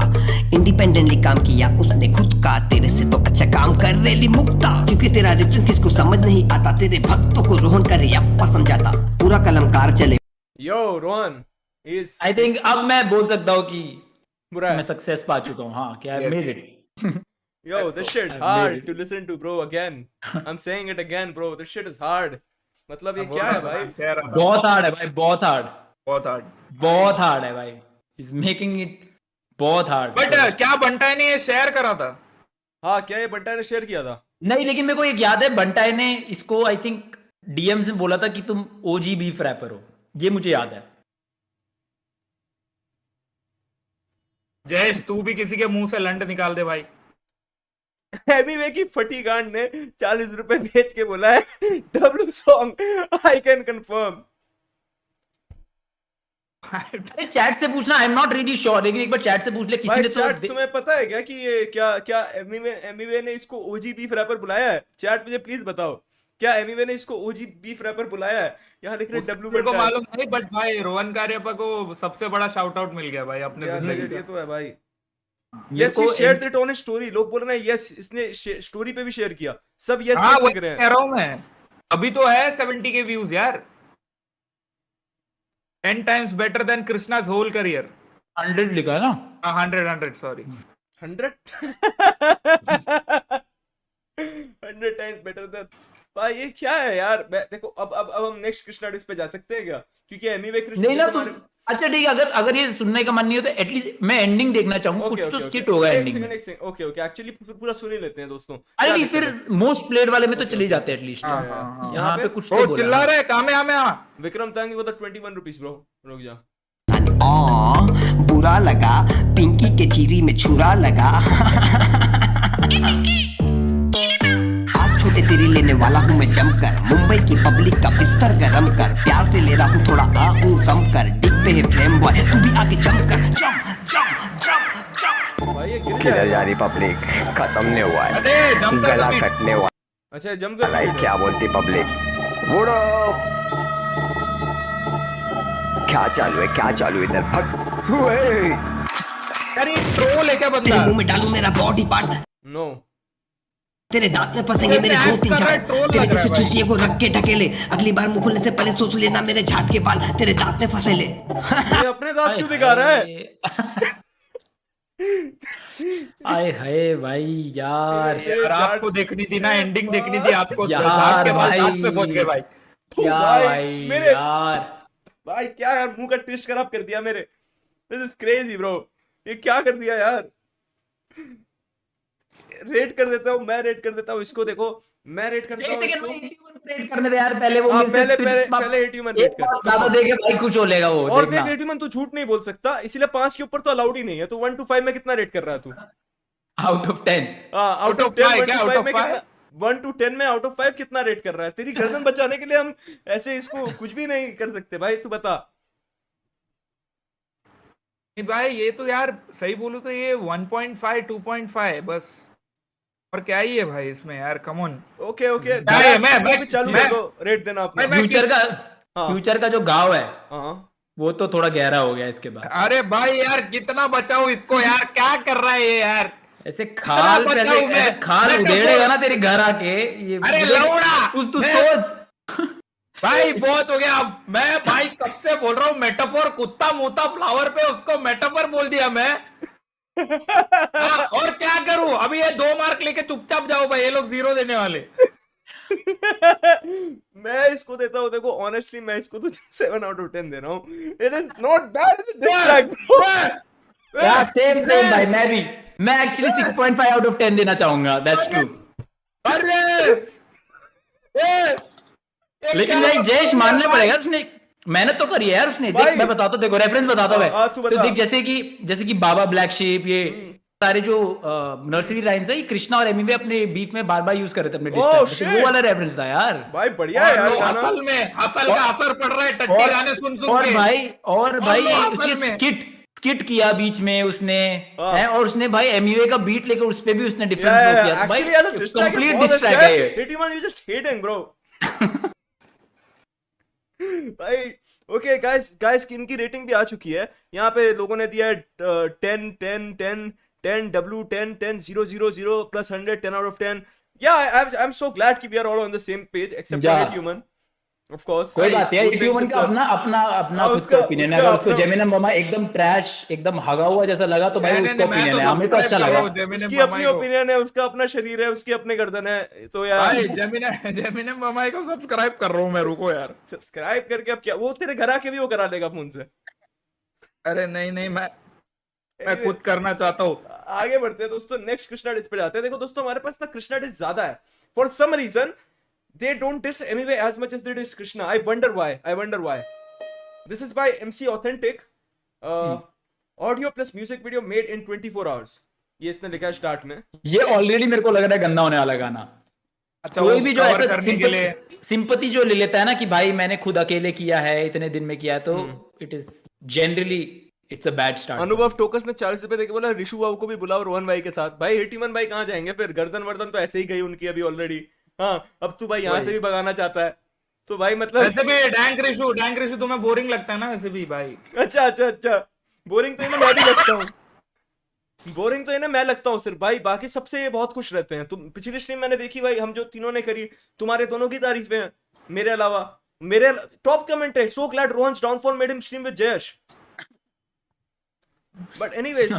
इंडिपेंडेंटली काम किया उसने खुद का, तेरे से तो अच्छा काम कर रेली मुक्ता। क्योंकि तेरा रेफरेंस किसको समझ नहीं आता, तेरे भक्तों को रोहन करे अप्पा समझाता। पूरा कलमकार चले। Yo, Rohan is I think अब मैं बोल सकता हूँ कि बुरा है। मैं सक्सेस पा चुका हूँ। हाँ कि I've made it. Yo, this shit I've hard made it. to listen to, bro. Again, I'm saying it again, bro. This shit is hard. मतलब ये क्या है भाई? बहुत हार्ड है भाई, बहुत हार्ड, बहुत हार्ड। बहुत हार्ड है भाई। He's making it बहुत हार्ड। बट क्या बंटाई ने ये शेयर करा था? हाँ क्या ये बंटा ने शेयर किया था? नहीं, लेकिन मेरे को एक याद है, बंटाई ने इसको आई थिंक डीएम से बोला था कि तुम ओजी बीफ रैपर हो, ये मुझे याद है। जयेश तू भी किसी के मुंह से लंड निकाल दे भाई। एमीवे की फटी गांड ने 40 रुपए भेज के बोला है W song I can confirm. अरे चैट से पूछना, आई एम नॉट रियली श्योर, लेकिन एक बार चैट से पूछ ले किसी भाई ने चैट तो। तुम्हें पता है क्या कि ये क्या क्या एमीवे ने इसको ओजी बीफ रैपर बुलाया है? चैट मुझे प्लीज बताओ, क्या एमीवे ने इसको ओजी बीफ रैपर बुलाया है? यहाँ लिख रहे डब्लू मेरे को मालूम नहीं, बट भाई रोहन कार्यप्पा को सबसे बड़ा शाउट आउट मिल गया भाई अपने जिंदगी ये का। तो है भाई। मेरे यस को ही शेयर्ड इट ऑन स्टोरी। लोग बोल रहे हैं यस इसने स्टोरी पे भी शेयर किया। सब यस हाँ यस वो लिख रहे कह हैं। रहा हूँ मैं, अभी तो है 70 के व्यूज यार। 10 times better than कृष्णा's whole career। 100 लिखा है ना। 100 सॉरी 100 100 टाइम्स बेटर देन। भाई ये क्या है यार? देखो अब हम नेक्स्ट कृष्णा डिस पे जा सकते हैं क्या? क्योंकि एमीवे कृष्णा नहीं ना डिस तुम। अच्छा ठीक है, अगर ये सुनने का मन नहीं हो तो एटलीस्ट मैं एंडिंग देखना चाहूंगा। कुछ तो स्किट होगा एंडिंग में। ओके एक्चुअली पूरा सुन ही लेते हैं दोस्तों। अरे नहीं, फिर मोस्ट प्लेड वाले में तो चले जाते हैं एटलीस्ट। यहाँ पे कुछ तो वो बोला। चिल्ला रहे कामे विक्रम तांगी वो 21 रुपीस ब्रो। रुक जा। बुरा लगा पिंकी के चीरी में छुरा लगा। आज छोटे तेरी लेने वाला हूँ मैं जमकर, मुंबई की पब्लिक का बिस्तर गरम कर। प्यार से ले रहा हूँ थोड़ा कम कर, डिग पे है फ्लेम बॉय तू भी आगे जम कर। जम जम जम जम। भाई ये गिर किधर गया। जा रही पब्लिक? खत्म नहीं हुआ है, अरे जमकर गला कभी- कटने वाला। अच्छा जम कर लाइक क्या बोलती पब्लिक? बूढ़ो क्या चालू है, क्या चालू है इधर? भग हुए। अरे ट्रोल है क्या तेरे बंदा? मुंह में डालू मेरा बॉडी पार्ट, नो तेरे दांत में फंसेंगे मेरे 2-3 झाड़। तेरे जैसे चूतिए को रख के ढकेले, अगली बार मुंह खोलने से पहले सोच लेना मेरे झाट के बाल तेरे दांत में फंसे ले। ये अपने दांत क्यों दिखा रहा है? आए हाय भाई यार, यार आपको देखनी थी ना, एंडिंग देखनी थी आपको। यार दांत के बाद भाई। दांत पे पहुंच गए भाई। क्या भाई, भाई मेरे- यार। भाई क्या यार मुंह का ट्विस्ट खराब कर दिया मेरे। This is crazy bro. ये क्या कर दिया यार? रेट कर देता हूँ मैं, रेट कर देता हूँ इसको। देखो मैं रेट करता एक हूँ सेकंड इसको। में 81 रेट करने दे यार पहले। वो हाँ, मेरे से पहले 81 रेट कर। ज्यादा देके भाई कुछ हो लेगा वो। और देखना। देख 81 तू झूठ नहीं बोल सकता, इसीलिए 5 के ऊपर तो अलाउड ही नहीं है। तो 1 to 5 में कितना रेट कर रहा है तू? Out of 10। Out of 10 1 to 5 में कितना? 1 to 10 में आउट ऑफ 5 कितना रेट कर रहा है? तेरी गर्दन बचाने के लिए हम ऐसे इसको कुछ भी नहीं कर सकते भाई। तू बता। नहीं भाई ये तो यार सही बोलूं तो ये 1.5 2.5 बस। और क्या ही है भाई इसमें यार, कम ऑन। ओके ओके मैं चालू कर दो रेट देना अपना। मैं- फ्यूचर का जो गाँव है हाँ वो तो थोड़ा गहरा हो गया इसके बाद। अरे भाई यार कितना बचाऊं इसको यार, क्या कर रहा है ये यार? ऐसे खाल पे बचाऊं मैं? ऐसे खाल मैं तो उधेड़ेगा ना तेरे घर आके ये। अरे लौड़ा! तू मैं- सोच। भाई बहुत हो गया। अब मैं भाई कब से बोल रहा हूँ मेटाफोर, कुत्ता मुता फ्लावर पे उसको मेटाफोर बोल दिया मैं। और क्या करूं? अभी ये 2 मार्क लेके चुपचाप जाओ भाई, ये लोग 0 देने वाले। मैं इसको देता हूँ, देखो ऑनेस्टली मैं इसको तो 7 out of 10 दे रहा हूँ। It is not bad, it's dislike यार सेम भाई। मैं एक्चुअली 6.5 आउट ऑफ 10 देना चाहूंगा। That's true. अरे लेकिन भाई जयेश मानना पड़ेगा, उसने मेहनत तो करी है यार उसने। भाई। देख मैं बताता हूँ, देखो रेफरेंस बताता हूँ तू मैं। तो बता। देख जैसे कि बाबा ब्लैक sheep, ये सारे जो नर्सरी राइम्स है, ये कृष्णा और एमिवे अपने बीफ में बार बार यूज कर रहे थे अपने डिस Oh, ट्रैक में, तो shit! वो वाला रेफरेंस था यार। भाई बढ़िया है और यार लो गाना। असल में हसल का असर पड़ रहा है टट्टी और गाने सुन सुन और के। भाई लो असल उसकी में। स्किट किया बीच में उसने हाँ। है, और उसने भाई एमिवे का बीट लेकर उस पे भी उसने Yeah, डिफरेंस yeah, किया। तो भाई actually यार diss track कंप्लीट बहुत डिस अच्छा ट्रैक है ये। Hitman, you just hating, bro. भाई ओके गाइस इनकी रेटिंग भी आ चुकी है। यहाँ पे लोगों ने दिया है 10 10 10 10 W 10 10 0 0 0 plus 100 10 out of 10. Yeah, I'm so glad कि we are all on the same page except for Yeah. Hitman. Of course. कोई बात नहीं, Who if thinks human it's का a- अपना खुद का उसका ओपिनियन है। अगर उसको अपना- जेमिनम बमा एकदम ट्रैश, एकदम हगा हुआ जैसा लगा तो भाई नहीं, उसका नहीं, मैं ओपिनियन है, हमें तो subscribe अच्छा कर रहा लगा। हूँ जेमिनी उसकी बमाई अपनी को। ओपिनियन है, उसका अपना शरीर है, उसकी अपने गर्दन है, तो यार भाई जेमिनी बमाई को सब्सक्राइब कर रहा हूँ मैं, रुको यार। सब्सक्राइब करके अब क्या, वो तेरे घर आके भी वो करा लेगा फोन से। अरे नहीं मैं Anyway, खुद करना चाहता हूँ। आगे बढ़ते हैं दोस्तों, नेक्स्ट कृष्णा डिस पे जाते हैं। देखो दोस्तों, हमारे पास ना कृष्णा डिस ज्यादा है। For some reason they don't diss anyway as much as they diss Krishna. I wonder why. This is by MC Authentic, audio plus music video made in 24 hours. ये इसने लिखा है स्टार्ट में। ये ऑलरेडी मेरे को लग रहा है गंदा होने वाला गाना। अच्छा, कोई वो भी जो cover ऐसा करने के लिए सिंपति जो ले लेता है ना कि भाई मैंने खुद अकेले किया है, इतने दिन में किया है, तो it is generally it's a bad start. अनुभव टोकस ने 40 रुपए देके बोला ऋषु बाबू को भी बुलाओ रोहन भाई के साथ। भाई हिटीमन भाई कहाँ जाएंगे फिर, गर्दन वर्दन तो ऐसे ही गई उनकी अभी ऑलरेडी। हाँ, अब तू भाई यहाँ से भी भगाना चाहता है, तो भाई मतलब वैसे भी डैंक रिशु तुम्हें बोरिंग लगता है ना वैसे भी भाई। अच्छा बोरिंग तो इन्हें मैं भी लगता हूँ, बोरिंग तो इन्हें मैं लगता हूँ सिर्फ भाई, बाकी सबसे ये बहुत खुश रहते हैं। तुम पिछली स्ट्रीम मैंने देखी भाई, हम जो तीनों ने करी, तुम्हारे दोनों की तारीफें हैं मेरे अलावा। मेरे टॉप कमेंट है, so glad Rohan's downfall made him stream with Jayesh. But anyways,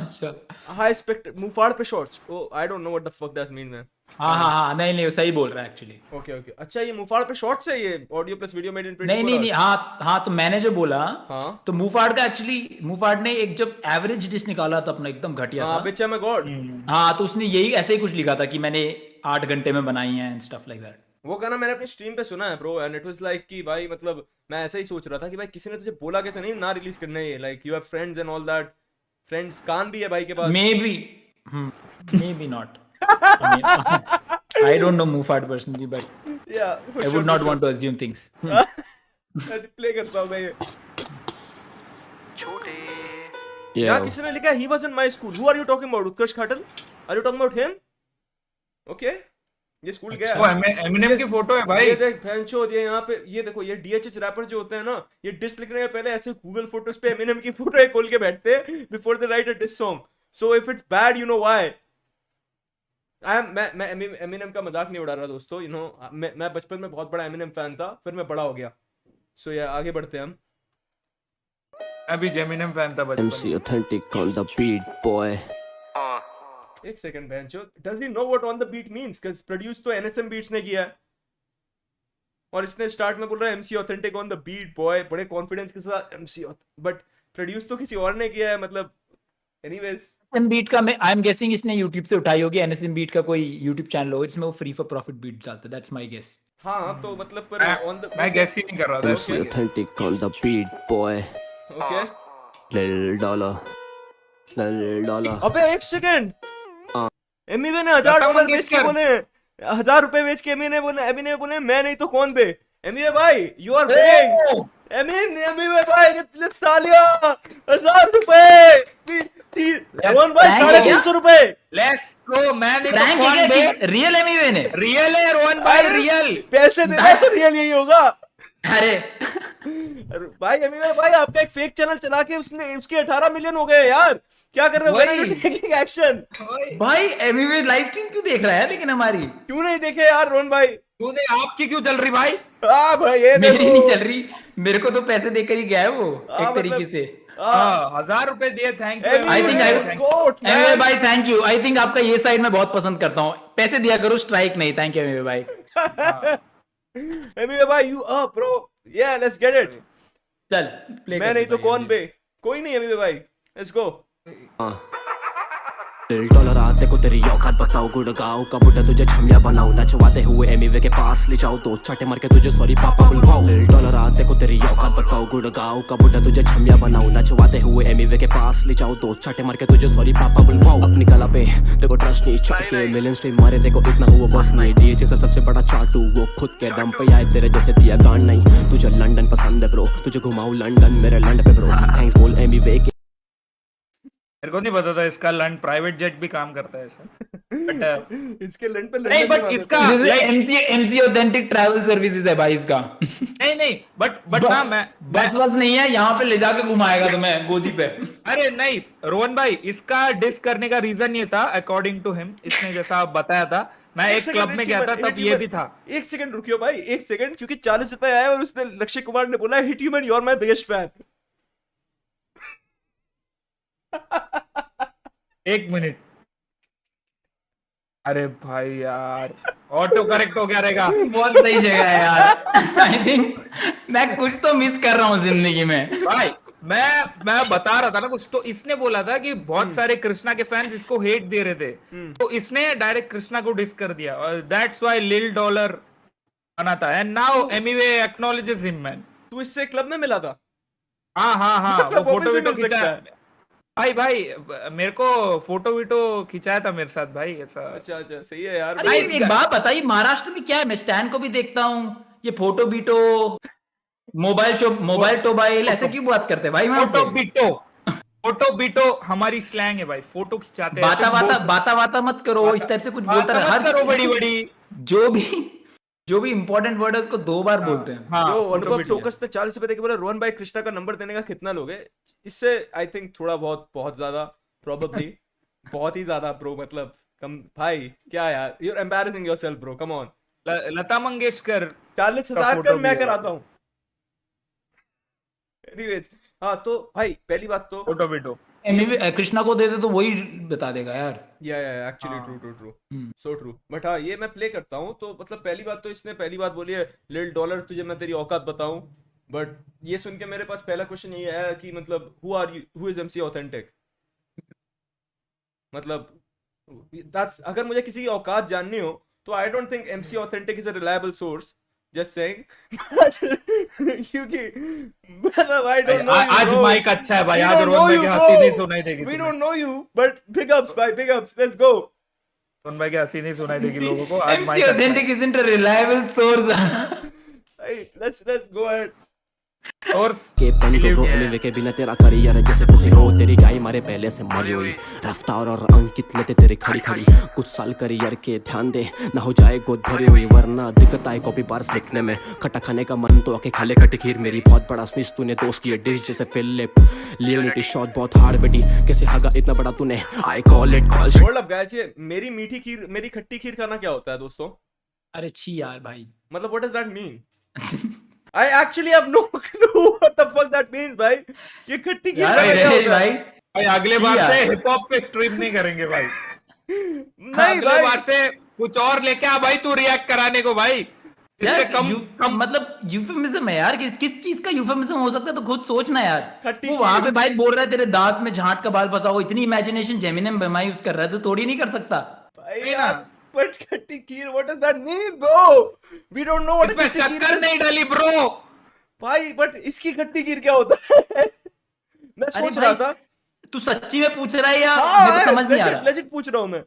hi expect मुफाड़ पे shots. Oh I don't know what the fuck that mean man. हाँ नहीं सही बोल रहा है एक्चुअली। ओके अच्छा, ये मुफाड़ पे शॉट्स है, ये audio plus video made in 24 नहीं हाँ तो मैंने जो बोला, हाँ। तो मुफाड़ का एक्चुअली, मुफाड़ ने एक जब एवरेज डिश निकाला था अपना एकदम घटिया सा। बिच एम गॉड। हाँ, तो उसने यही ऐसे ही कुछ लिखा था कि मैंने 8 घंटे में बनाई है एंड स्टफ लाइक दैट। वो गाना मैंने अपनी स्ट्रीम पे सुना है bro, and it was like कि भाई मतलब मैं ऐसा ही सोच रहा था कि भाई किसी ने तुझे बोला कैसे नहीं ना रिलीज करना है ये, like you have friends and all that. Friends कान भी है भाई के पास। Maybe not. I don't know Mufad personally, but I would not want to assume things. Play करता हूं मैं ये। यहाँ किसी ने लिखा है he was in my school. Who are you talking about? Utkarsh Khatal? Are you talking about him? Okay. ये स्कूल गया। वो एमिनेम की फोटो है भाई। ये देख फैनचो, ये यहाँ पे ये देखो, ये DHH रैपर जो होते हैं ना, ये डिस लिखने के पहले ऐसे गूगल फोटोज पे एमिनेम की फोटो खोल के बैठते हैं before they write a diss song. So if it's bad you know why. मैं एमिनेम का मजाक नहीं उड़ा रहा दोस्तों, यू नो मैं बचपन में बहुत बड़ा एमिनेम फैन था, फिर मैं बड़ा हो गया। सो ये आगे बढ़ते हैं हम। मैं भी जेमिनेम फैन था बचपन MC Authentic on the beat, boy. एक सेकंड बेंचो, does he know what on the beat means? cuz produce तो NSM बीट्स ने किया है, और इसने स्टार्ट में बोल रहा है MC Authentic on the beat, boy, बड़े कॉन्फिडेंस के साथ MC, बट प्रोड्यूस तो किसी और ने किया है। मतलब एनीवेज NSM बीट का मैं आई एम गेसिंग इसने YouTube से उठाई होगी। NSM बीट का कोई YouTube चैनल होगा जिसमें वो फ्री फॉर प्रॉफिट बीट डालता है, दैट्स माय गेस। हाँ, तो मतलब पर ऑन द मैं गैस ही नहीं कर रहा था। MC Authentic on the beat, boy. Okay. Lil dollar. अबे एक सेकंड, एमी ने $1000 बेच के बोले, 1000 रुपए बेच के एमी ने बोले मैं नहीं तो कौन बे। एमी भाई यू आर विनिंग। एमी भाई कितने तालियां, 1000 रुपए, रोहन भाई 350 रुपए। Let's go man. प्रैंक है क्या? रियल एमी ने? रियल है रोहन भाई, रियल। पैसे देना तो रियल यही होगा। अरे भाई एमी भाई आपका एक फेक चैनल चला के उसके 18 मिलियन हो गए यार, क्या कर रहे हो? Taking action. भाई एमी लाइव स्ट्रीम क्यों देख रहा है लेकिन हमारी? क्यों नहीं देखे यार रोहन भाई? क्यों नहीं, आपकी क्यों चल रही भाई? भाई ये मेरी नहीं चल रही, मेरे को तो पैसे देकर ही गया है वो एक तरीके से। 1000 रुपए दिए, thank you. I think Emmy भाई थैंक यू। आई थिंक आपका ये साइड मैं बहुत पसंद करता हूँ, पैसे दिया करो, स्ट्राइक नहीं। थैंक यू एमी भाई। एमी भाई यू अप ब्रो, या लेट्स गेट इट। चल प्ले। मैं नहीं तो कौन बे, कोई नहीं एमी भाई, लेट्स गो। $1 आते को तेरी औकात बताओ, गुड़गांव का बुड्ढा तुझे छमिया बनाओ, नचवाते हुए एमिवे के पास ले जाओ, दो चाटे मार के तुझे सॉरी पापा बुलवाओ। $1 आते को तेरी औकात बताओ, गुड़गांव का बुड्ढा तुझे छमिया बनाओ, नचवाते हुए एमिवे के पास ले जाओ, दो चाटे मार के तुझे सॉरी पापा बुलवाओ। अपनी कला पे देखो ट्रस्ट नहीं, चढ़ के मिलियन स्ट्रीम मारे देखो इतना हुआ बस नहीं, डीएच से सबसे बड़ा चाटू वो खुद के दम पे आए, तेरे जैसे दिया गान नहीं। तुझे लंदन पसंद है ब्रो, तुझे घुमाऊं लंदन मेरे लंड पे ब्रो, थैंक्स बोल एमिवे के। मेरे को नहीं पता था इसका लंड प्राइवेट जेट भी काम करता है ऐसा, बट इसके लंड पे नहीं, बट इसका एमसी ऑथेंटिक ट्रैवल सर्विसेज है भाई इसका। नहीं बट ना मैं बस नहीं है, यहाँ पे ले जाके घुमाएगा तुम्हें गोदी पे। अरे नहीं रोहन भाई, इसका डिस करने का रीजन ये था अकॉर्डिंग टू हिम, इसने जैसा आप बताया था, मैं एक क्लब में गया था तब ये भी था। एक सेकंड रुकियो भाई, एक सेकंड, क्योंकि 40 रुपए आए और उसने लक्ष्य कुमार ने बोला Hit Human you are my biggest fan. एक मिनट, अरे भाई यार ऑटो करेक्ट हो गया रहेगा। बहुत सही जगह है यार। आई थिंक मैं कुछ तो मिस कर रहा हूँ जिंदगी में भाई। मैं बता रहा था ना कुछ, तो इसने बोला था कि बहुत सारे कृष्णा के फैंस इसको हेट दे रहे थे, तो इसने डायरेक्ट कृष्णा को डिस कर दिया, और दैट्स व्हाई $1 बना था, and now Emiway acknowledges him man. तू इससे क्लब में मिला था? हाँ मतलब वो फोटो भी वीटो मिल खिंचा सकता है। भाई मेरे को फोटो वीटो खिंचाया था मेरे साथ भाई ऐसा। अच्छा सही है यार। अरे एक बात बताइए, महाराष्ट्र में क्या है? मैं स्टैंड को भी देखता हूँ, ये फोटो बीटो मोबाइल टोबाइल ऐसे क्यों बात करते हैं भाई? फोटो बीटो हमारी स्लैंग है भाई, फोटो खिंचाते हैं। बाता मत करो, इस टाइप से कुछ बोलता रहे हर करो बड़ी जो भी इंपॉर्टेंट वर्ड है उसको 2 बार बोलते हैं। हाँ, जो अनुभव टोकस ने 40 रुपए देके बोला रोहन भाई कृष्णा का नंबर देने का कितना लोगे, इससे आई थिंक थोड़ा बहुत ज्यादा प्रोबेबली बहुत ही ज्यादा ब्रो, मतलब कम भाई क्या यार, you are embarrassing yourself bro, come on. Lata Mangeshkar 40,000 कर मैं कराता हूँ। एनीवेज हाँ, तो भाई पहली बात तो फोटो वीटो कृष्णा को दे दे तो वही बता देगा यार। या actually true so true. But हाँ, ये मैं प्ले करता हूँ तो मतलब पहली बात तो इसने पहली बात बोली है $1 तुझे मैं तेरी औकात बताऊं, बट ये सुन के मेरे पास पहला क्वेश्चन ये आया कि मतलब हु इज एमसी ऑथेंटिक, मतलब दैट्स, अगर मुझे किसी की औकात जाननी हो तो आई don't think MC authentic is a reliable source, just saying. क्योंकि मतलब आई डोंट नो आज माइक अच्छा है भाई, आज रोहन भाई की हंसी नहीं सुनाई देगी। We don't know you but big ups भाई, big ups, let's go. Rohan भाई की हंसी नहीं सुनाई देगी लोगों को। आज MC authentic isn't a reliable source. Hey, let's go ahead. और के पेन को एमिवे के बिना तेरा करियर जैसे खुशी हो, तेरी गाय मारे पहले से मरी हुई, रफ्तार और अंकित लेते तेरे खड़ी कुछ साल करियर के ध्यान दे, ना हो जाए गोद भरी हुई, वरना दिक्कत आए कॉपी बार्स लिखने में, खट्टा खाने का मन तो आके खाले खट्टी खीर, मेरी बहुत बड़ा स्निच तूने दोस्त की डिश जैसे फिलिप लियोनिटी शॉट बहुत हार्ड बेटी, कैसे हागा इतना बड़ा तूने, I call it call hold up guys, ये मेरी मीठी खीर मेरी खट्टी खीर खाना क्या होता है दोस्तों? अरे छी यार भाई, मतलब what does that mean? I actually have no clue what the fuck that means भाई। ये खट्टी खीर खाना क्या होता है? भाई अगले बार से हिप हॉप पे स्ट्रीम नहीं करेंगे भाई। नहीं अगले बार से कुछ और लेके आ भाई, तू रिएक्ट कराने को भाई। यार कम मतलब यूफेमिज्म है यार, किस चीज का यूफेमिज्म हो सकता है तो खुद सोचना यार। वो वहां पे भाई बोल रहा है तेरे दांत में झांट का बाल फंसा हो, इतनी इमेजिनेशन जेमिनी बेमा यूज कर रहा है तो थोड़ी नहीं कर सकता भाई यार। बट खट्टी खीर what does that mean bro? We don't know what इसमें शक्कर नहीं डाली ब्रो भाई, बट इसकी खट्टी खीर क्या होता है? मैं सोच रहा था। तू सच्ची में पूछ रहा है या मेरे को समझ नहीं आ रहा? लेजिट पूछ रहा हूं मैं।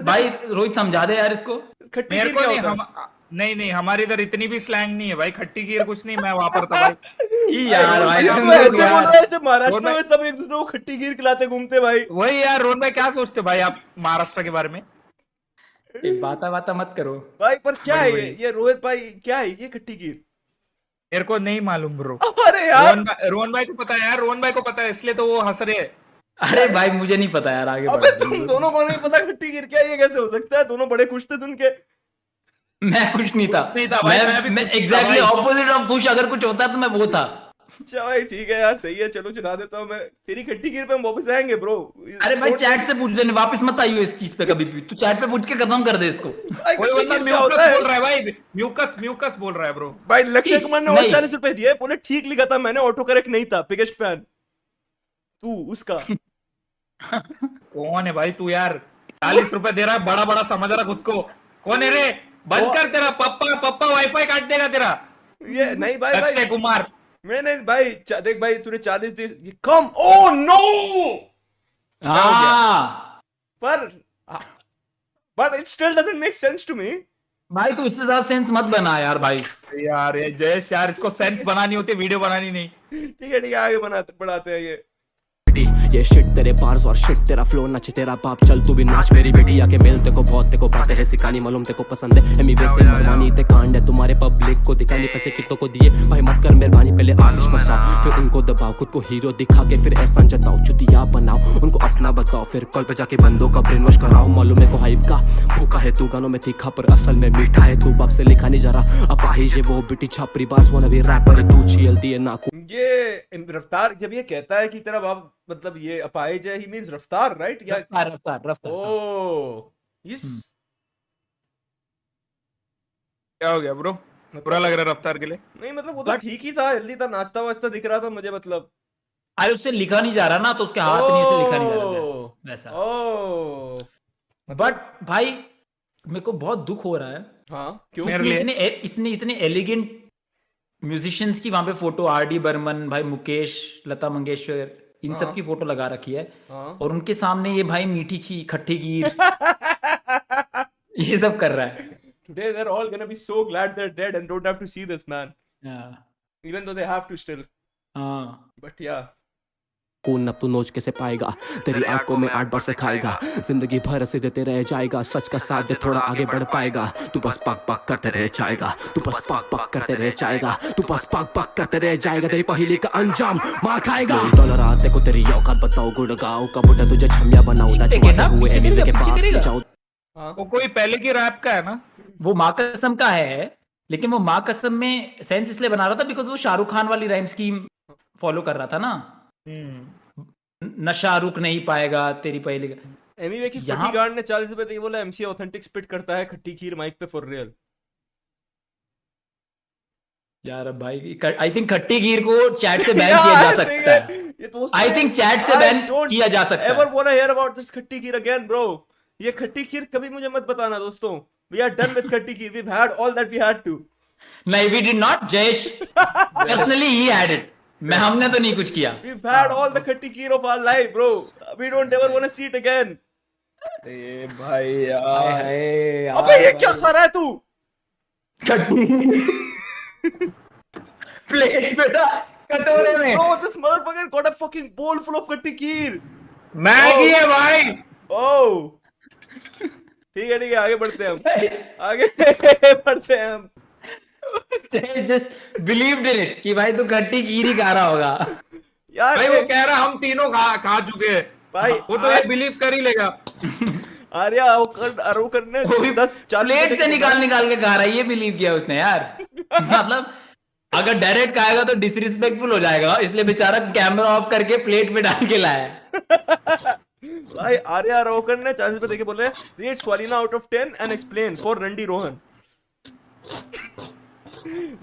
भाई रोहित समझा दे यार इसको। खट्टी खीर क्या होता है? नहीं हमारी इधर इतनी भी स्लैंग नहीं है भाई, खट्टी खीर कुछ नहीं, मैं वापरता भाई। यार भाई हम लोग ऐसे बोल रहे हैं जब महाराष्ट्र में सब एक दूसरे को खट्टी खीर खिलाते घूमते भाई। वही यार रोहन भाई क्या सोचते भाई आप महाराष्ट्र के बारे में? बाता मत करो भाई, पर क्या है ये रोहित भाई, क्या है ये खट्टी खीर? मेरे को नहीं मालूम ब्रो। अरे यार रोहन भाई को पता है यार, रोहन भाई को पता है इसलिए तो वो हंस रहे हैं। अरे भाई मुझे नहीं पता यार, आगे अबे तुम दोनों को नहीं पता खट्टी खीर क्या है? ये कैसे हो सकता है? दोनों बड़े खुश थे सुन के। मैं खुश नहीं था भाई, मैं एग्जैक्टली ऑपोजिट ऑफ खुश। अगर कुछ होता तो मैं वो था। अच्छा भाई ठीक है यार, सही है, चलो चला देता हूँ मैं। तेरी खट्टी खीर पे हम वापस आएंगे ब्रो। अरे भाई चैट से पूछ लेने, वापस मत आइयो इस चीज पे कभी भी। तू चैट पे पूछ के खत्म कर दे इसको। कोई बंदा म्यूकस बोल रहा है भाई, म्यूकस बोल रहा है ब्रो। भाई लक्ष्य कुमार ने और 40 रुपए दिए, बोले ठीक लिखा था मैंने, ऑटो करेक्ट नहीं था, बिगेस्ट फैन तू उसका। कौन है भाई तू यार? 40 रुपए दे रहा है, बड़ा बड़ा समझ रहा खुद को। कौन है रे? बंद कर, तेरा पप्पा वाईफाई काट देगा तेरा। ये नहीं भाई अक्षय कुमार। नहीं भाई देख भाई तूने 40 दे कम। ओ नो हाँ पर but it still doesn't make sense to me. भाई तू इससे ज्यादा सेंस मत बना यार भाई। यार ये जयेश यार, इसको सेंस बनानी होती, वीडियो बनानी नहीं। ठीक है आगे बढ़ाते हैं ये। ये शिट तेरे बार्स और शिट तेरा फ्लो नच तेरा बाप, चल तू भी नाच मेरी बेटी आके मिल, तेको बहुत तेको बातें है सिखानी मालूम तेको पसंद है, एमी वैसे मरवानी ते कांड है तुम्हारे पब्लिक को दिखानी, पैसे कितों को दिए भाई मत कर मेहरबानी, पहले आतिश फंसाओ फिर उनको दबाओ, खुद को हीरो दिखा के फिर एहसान जताओ, चुतिया बनाओ उनको अपना बताओ, फिर कॉल पे जाके बंदों का ब्रेन वॉश कराओ, मालूम है को हाइप का भूखा है तू, गानों में तीखा पर असल में मीठा है तू, बाप से लिखा नहीं जा रहा अपाहिज है वो बिटी छापरी बार्स वाला भी रैपर है तू, चीलती है ना ये रफ्तार जब ये कहता है कि तेरा बाप मतलब ये अपाहिज है, ही मींस रफ्तार राइट या रफ्तार। ओ इस क्या हो गया ब्रो? बुरा लग रहा है रफ्तार के लिए? नहीं मतलब वो तो ठीक ही था, हेल्दी था, नाचता वास्ता दिख रहा था मुझे, मतलब अरे उससे लिखा नहीं जा रहा ना, तो उसके हाथ नहीं से लिखा नहीं जा रहा वैसा। ओ बट भाई मेरे को बहुत दुख हो रहा है। हाँ क्यों? इसने इतने एलिगेंट म्यूजिशियंस की वहां पे फोटो, आर.डी. बर्मन, भाई मुकेश, लता मंगेशकर, इन सब की फोटो लगा रखी है, और उनके सामने ये भाई मीठी खीर, खट्टी खीर ये सब कर रहा है। Today they're all gonna be so glad they're dead and don't have to see this man. Even though they have to still. But yeah. कौन अब तू नोच कैसे पाएगा, तेरी आंखों में 8 बार से खाएगा, जिंदगी भर से देते रह जाएगा, सच का साथ दे थोड़ा आगे बढ़ पाएगा, तू बस पक पक करते रह जाएगा, तू बस पक पक करते रह जाएगा, तू बस पक पक करते रह जाएगा, तेरी पहली का अंजाम मार खाएगा। डॉलर आते को तेरी औकात बताओ, गुड़गांव का बुढ़ा तुझे छमिया बनाऊं, नचवाते हुए एमिवे के पास ले जाओ। वो कोई पहले की रैप का है ना? वो माँ कसम का है, लेकिन वो माँ कसम में सेंस इसलिए बना रहा था बिकॉज वो शाहरुख खान वाली राइम स्कीम फॉलो कर रहा था ना। नशा रुक नहीं पाएगा तेरी पहली का। एनीवे की फटी गार्ड ने 40 रुपए देके बोला एमसी ऑथेंटिक स्पिट करता है खट्टी खीर माइक पे फॉर रियल। यार भाई आई थिंक खट्टी खीर को चैट से बैन किया जा सकता है। आई थिंक चैट से बैन किया जा सकता है। Ever want to hear about this खट्टी खीर अगेन ब्रो। ये खट्टी खीर कभी मुझे मत बताना दोस्तों। वी आर डन विद खट्टी खीर। We had all that we had to. नहीं we did not. Jayesh personally he had it. हमने तो नहीं कुछ किया। We've had all the खट्टी खीर of our life bro. We don't ever want to see it again. अरे भाई यार अबे ये क्या खा रहा है तू? खट्टी प्लेट पे कटोरे में। Bro, this motherfucker got a fucking bowl full of खट्टी खीर। मैगी है भाई। Oh. ठीक है आगे बढ़ते हैं हम। आगे बढ़ते हैं हम। Just believed in it कि भाई तू खट्टी खीर ही खा रहा होगा। यार भाई वो कह रहा हम तीनों खा चुके हैं भाई। वो तो ये बिलीव कर ही लेगा। आर्या वो करने 10-40 प्लेट से निकाल के खा रहा है ये बिलीव किया उसने यार। मतलब अगर डायरेक्ट खाएगा तो डिसरिस्पेक्टफुल हो जाएगा, इसलिए बेचारा कैमरा ऑफ करके प्लेट पे डाल के लाया। भाई आर्या रोकर ने 40 रुपए देके बोले rate Swalina out of 10 and explain for रंडी रोहन।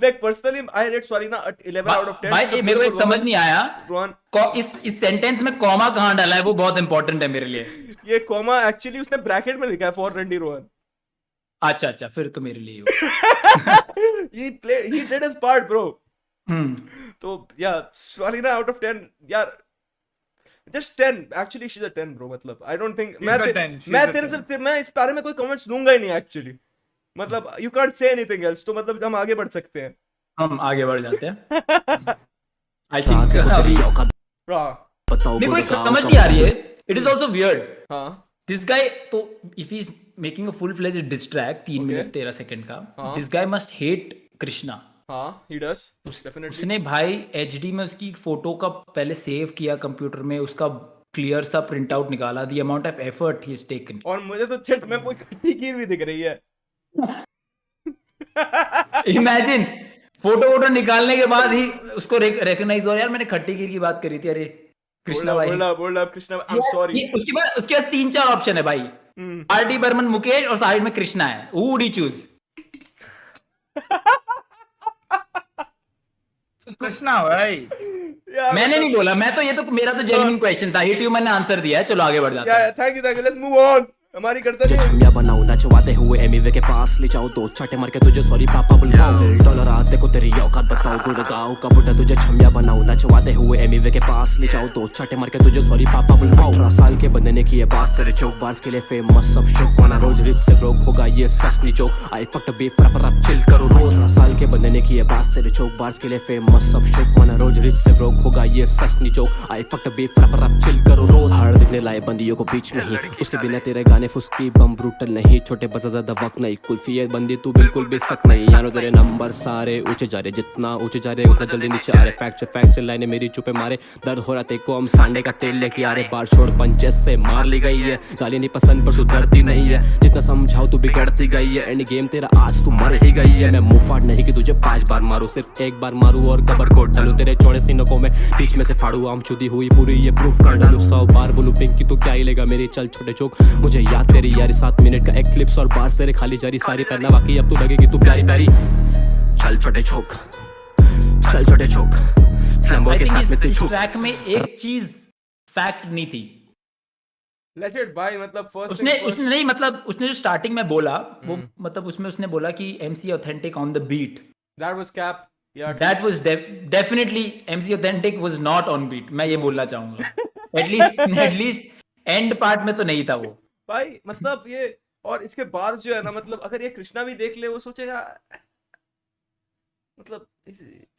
देख personally I rate Swalina 11 out of 10। भाई मेरे को एक समझ नहीं आया रोहन इस सेंटेंस में कॉमा कहां डाला है, वो बहुत इंपॉर्टेंट है मेरे लिए। ये कॉमा एक्चुअली उसने ब्रैकेट में लिखा है फॉर रंडी रोहन। अच्छा फिर तो मेरे लिए he did his part bro। तो या स्वालिना आउट ऑफ 10 यार just 10 actually she's a 10 bro। मतलब I don't think मैं तेरे से मैं इस बारे में कोई कमेंट्स दूंगा ही नहीं एक्चुअली। मतलब you can't say anything else। तो मतलब हम आगे बढ़ सकते हैं। हम आगे बढ़ जाते हैं। I think मेरे को एक समझ नहीं आ रही है। It is also weird। हाँ this guy तो if he's making a full fledged diss track 3 minute 13 second का, this guy must hate Krishna. हाँ he does definitely। उसने भाई HD में उसकी फोटो का पहले सेव किया कंप्यूटर में, उसका क्लियर सा प्रिंट आउट निकाला, the amount of effort he has taken। और मुझे तो चैट में कोई खट्टी खीर भी दिख रही है। इमेजिन फोटो निकालने के बाद ही उसको रिकॉग्नाइज हो, यार मैंने खट्टी खीर की बात करी थी। अरे कृष्णा भाई बोला कृष्णा आई एम सॉरी। उसके बाद 3-4 ऑप्शन है भाई। आर.डी. बर्मन, मुकेश और साइड में कृष्णा है। Who would you choose? Krishna भाई। यार मैंने नहीं बोला, मैं तो ये तो मेरा तो जेन्युइन क्वेश्चन था, हिट यू मैंने आंसर दिया है, चलो आगे बढ़ जाते हैं। Thank you let's move on. हमारी करते तुझे नहीं छमिया बनाऊं नचवाते हुए एमिवे के पास ले जाऊं दो छटे मार के तुझे सॉरी पापा बुलवाऊं डॉलर आते को तेरी औकात बताऊं गुड़गांव का बुड्ढा तुझे छमिया बनाऊं नचवाते हुए एमिवे के पास ले जाऊं दो छटे मार के तुझे सॉरी पापा बुलवाऊं 18 साल के बंदे ने किए बात तेरे चौक बार्स के लिए फेमस सब शौक बना रोज रिच से ब्रोक होगा ये सस्ती joke I fucked B rapper up chill करो रोज 18 साल के बंदे ने किए बात तेरे चौक बार्स के लिए फेमस सब शौक बना रोज रिच से ब्रोक होगा ये सस्ती joke I fucked B rapper up chill करो रोज हार दिखने लाए बंदियों को बीच में ही उसके बिना तेरे गाने फुसकी बम ब्रूटल नहीं छोटे बचा ज्यादा वक्त नहीं कुल्फी है बंदी तू बिल्कुल भी सक नहीं यानो तेरे नंबर सारे ऊंचे जा रहे जितना ऊंचे जा रहे उतना जल्दी नीचे आ रहे फैक्ट से लाइने मेरी चुपे मारे दर्द हो रहा तेको हम सांडे का तेल लेके आ रहे बार छोड़ पंचेस से मार ली गई है गाली नहीं पसंद पर सुधरती नहीं है जितना समझाओ तू बिगड़ती गई है एंड गेम तेरा आज तू मर ही गई है मैं मुंह फाड़ नहीं कि तुझे 5 बार मारूं सिर्फ एक बार मारूं और कबर को डालूं तेरे चौड़े सीनों को मैं बीच में से फाड़ू आम चुदी हुई पूरी ये प्रूफ कर डालूं 100 बार बोलूं पिंकी तू क्या ही लेगा मेरी चल छोटे चौक मुझे याद तेरी यारी 7 मिनट का एक क्लिप्स और बार तेरे खाली जारी सारी पहनना बाकी अब तू लगेगी तू प्यारी प्यारी चल छोटे छोक चल छोटे छोक फ्लैम्बो के साथ में तू इस तो छुप ट्रैक में एक चीज फैक्ट नहीं थी, लेजेंड भाई मतलब फर्स्ट उसने नहीं, मतलब उसने जो स्टार्टिंग में बोला वो, मतलब उसमें उसने बोला कि MC Authentic on the beat, that was cap यार that was definitely MC Authentic was not on beat, मैं ये बोलना चाहूंगा। एटलीस्ट एंड पार्ट में तो नहीं था वो भाई मतलब ये और इसके बाद जो है ना मतलब अगर ये कृष्णा भी देख ले वो सोचेगा मतलब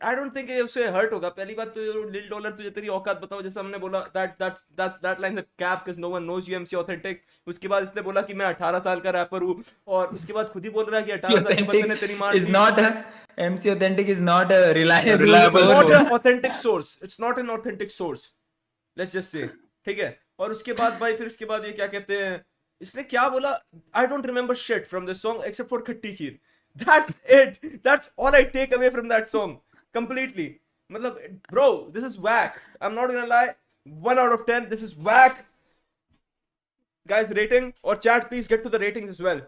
आई डोंट थिंक ये उससे हर्ट होगा। पहली बात तो लिल डॉलर तुझे तेरी औकात बताओ जैसे हमने बोला that line that cap cuz no one knows you MC Authentic। उसके बाद इसने बोला कि मैं 18 साल का रैपर हूं और उसके बाद खुद ही बोल रहा है कि 18 साल के बंदे ने तेरी मार is the. not MC Authentic is not a reliable It's source. not an authentic source. It's not an authentic source. Let's just say ठीक है। और उसके बाद भाई फिर इसके बाद ये क्या कहते हैं इसने क्या बोला I don't remember shit from this song except for खट्टी खीर। That's it. That's all I take away from that song completely. मतलब bro, this is whack. I'm not gonna lie. 1 out of 10. This is whack. Guys, rating और chat please get to the ratings as well.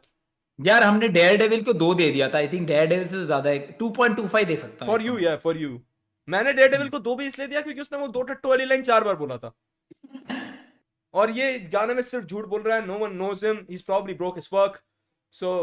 यार हमने Daredevil को 2 दे दिया था, I think Daredevil से ज्यादा 2.25 दे सकता हूं For you, yeah, for you. मैंने Daredevil को 2 भी इसलिए दिया क्योंकि उसने वो 2 टट्टू वाली लाइन 4 बार बोला था और ये गाने में सिर्फ झूठ बोल रहा है। No one knows him. He's probably broke as fuck. So,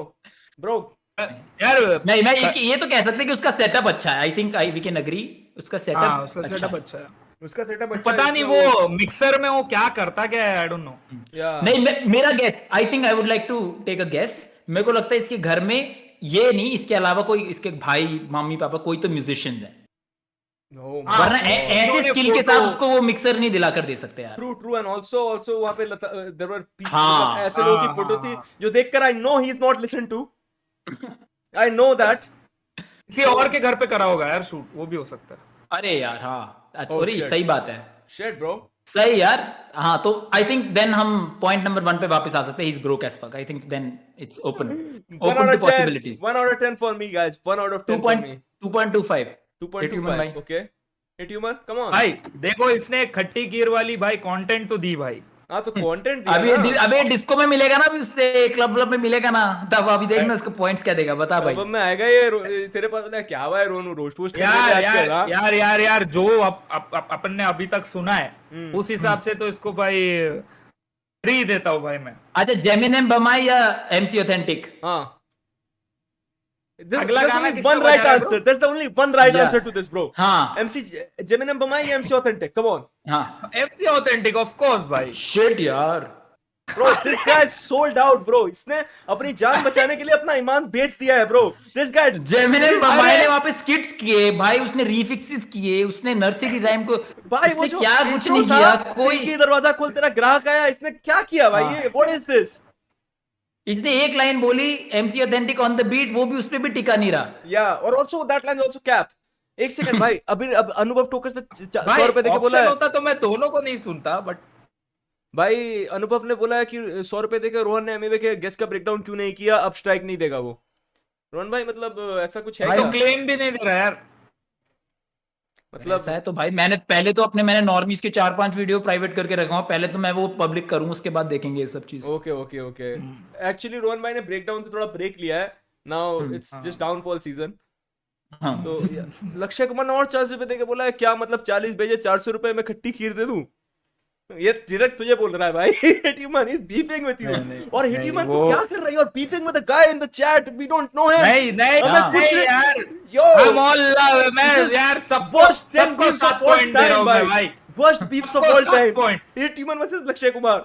bro. यार नहीं, मैं ये तो कह सकते हैं कि उसका सेटअप अच्छा है, I think we can agree, उसका हाँ, सेटअप उसका सेटअप अच्छा है। उसका सेटअप अच्छा पता है, नहीं इसमें वो मिक्सर में वो क्या करता क्या है, आई डोंट नो। या नहीं, मेरा guess, I think I would like to take a guess, मेरे को लगता है इसके घर में ये नहीं, इसके अलावा कोई, इसके भाई मम्मी पापा कोई तो म्यूजिशियन है, वरना ऐसे स्किल के साथ उसको वो मिक्सर नहीं दिला कर दे सकते यार। ट्रू एंड आल्सो वहां पे देयर वर हाँ, ऐसे लोगों की फोटो थी जो देखकर I know he is not listen to, I know that किसी और के घर पे करा होगा यार शूट, वो भी हो सकता है। अरे यार हाँ, अच्छा Oh, सॉरी, shit. सही बात है, शिट ब्रो। सही यार। हाँ तो आई थिंक देन हम पॉइंट नंबर 1 पे वापस आ सकते हैं, he is broke as fuck, I think then it's open to possibilities. 1 out of 10 for me guys, 1 out of 10 for me, 2.25 2.25 okay, hit humor, come on भाई देखो इसने खट्टी कीर वाली भाई कंटेंट तो दी भाई। हाँ तो कंटेंट अबे डिस्को में मिलेगा ना, अभी उससे क्लब में मिलेगा ना, तब अभी देखना उसको पॉइंट्स क्या देगा, बता भाई। अब मैं आएगा ये तेरे पास ना क्या हुआ है रोनू रोस्ट पोस्ट यार जो अपन ने अभी तक सुना है उस हिसाब से तो इसको भाई 3 देता हूँ भाई मैं। अच्छा, जेमिनेम बमाई या MC Authentic? हाँ अगला गाना there's किसका only one right बजा रहा है, answer, there's only one right Yeah. answer to this bro. हाँ MC Gemini Bamai या MC Authentic, come on हाँ, MC Authentic ऑफ कोर्स भाई। शिट यार, bro, this guy is sold out bro, इसने अपनी जान बचाने के लिए अपना ईमान बेच दिया है bro, this guy जेमिनेम बमाई ने वहाँ पे स्किट्स किए भाई, उसने रीफिक्सेस किए, उसने नर्सरी राइम को भाई वो उसने जो क्या कुछ intro नहीं था, किया, कोई की दरवाजा खोल तेरा ग्राहक आया, इसने क्या किया भाई, ये what is this? इसने एक लाइन बोली MC Authentic on the beat, वो भी उस पे भी टिका नहीं रहा। Yeah, और also that line is also cap. एक सेकंड भाई, अभी अब अनुभव टोकस ने 100 भाई रुपए देके बोला ऑप्शन है होता तो मैं दोनों को नहीं सुनता, बट भाई अनुभव ने बोला है कि 100 रुपए देकर रोहन ने एमवे के गेस्ट का ब्रेकडाउन क्यों नहीं किया, अब स्ट्राइक नहीं देगा वो। रोहन भाई मतलब ऐसा कुछ है भाई क्या? तो क्लेम भी नहीं दे रहा यार। मतलब ऐसा है तो भाई मैंने नॉर्मीज के 4-5 वीडियो प्राइवेट करके रखा हूँ, पहले तो मैं वो पब्लिक करूँ, उसके बाद देखेंगे ये सब चीज। ओके एक्चुअली रोहन भाई ने ब्रेकडाउन से थोड़ा ब्रेक लिया है, now it's just downfall season. हाँ तो लक्षय कुमार ने और 40 रुपए देके बोला है क्या मतलब 40 भेजे 400 रुपए में खट्टी खीर दे दूं। ये डायरेक्ट तुझे बोल रहा है भाई। Hitman is beefing with you. नहीं, और नहीं, हिटमैन वो- तू क्या कर रही है और beefing with the guy in the chat we don't know him. नहीं नहीं हमें कुछ नहीं यार, यो I'm all love, मैं This is यार सबको worst 10 सबको beefs 7 of all पॉइंट दे रहा हूँ time, मैं भाई। Worst beefs of सबको all 7 time. point। Hitman versus Lakshay Kumar.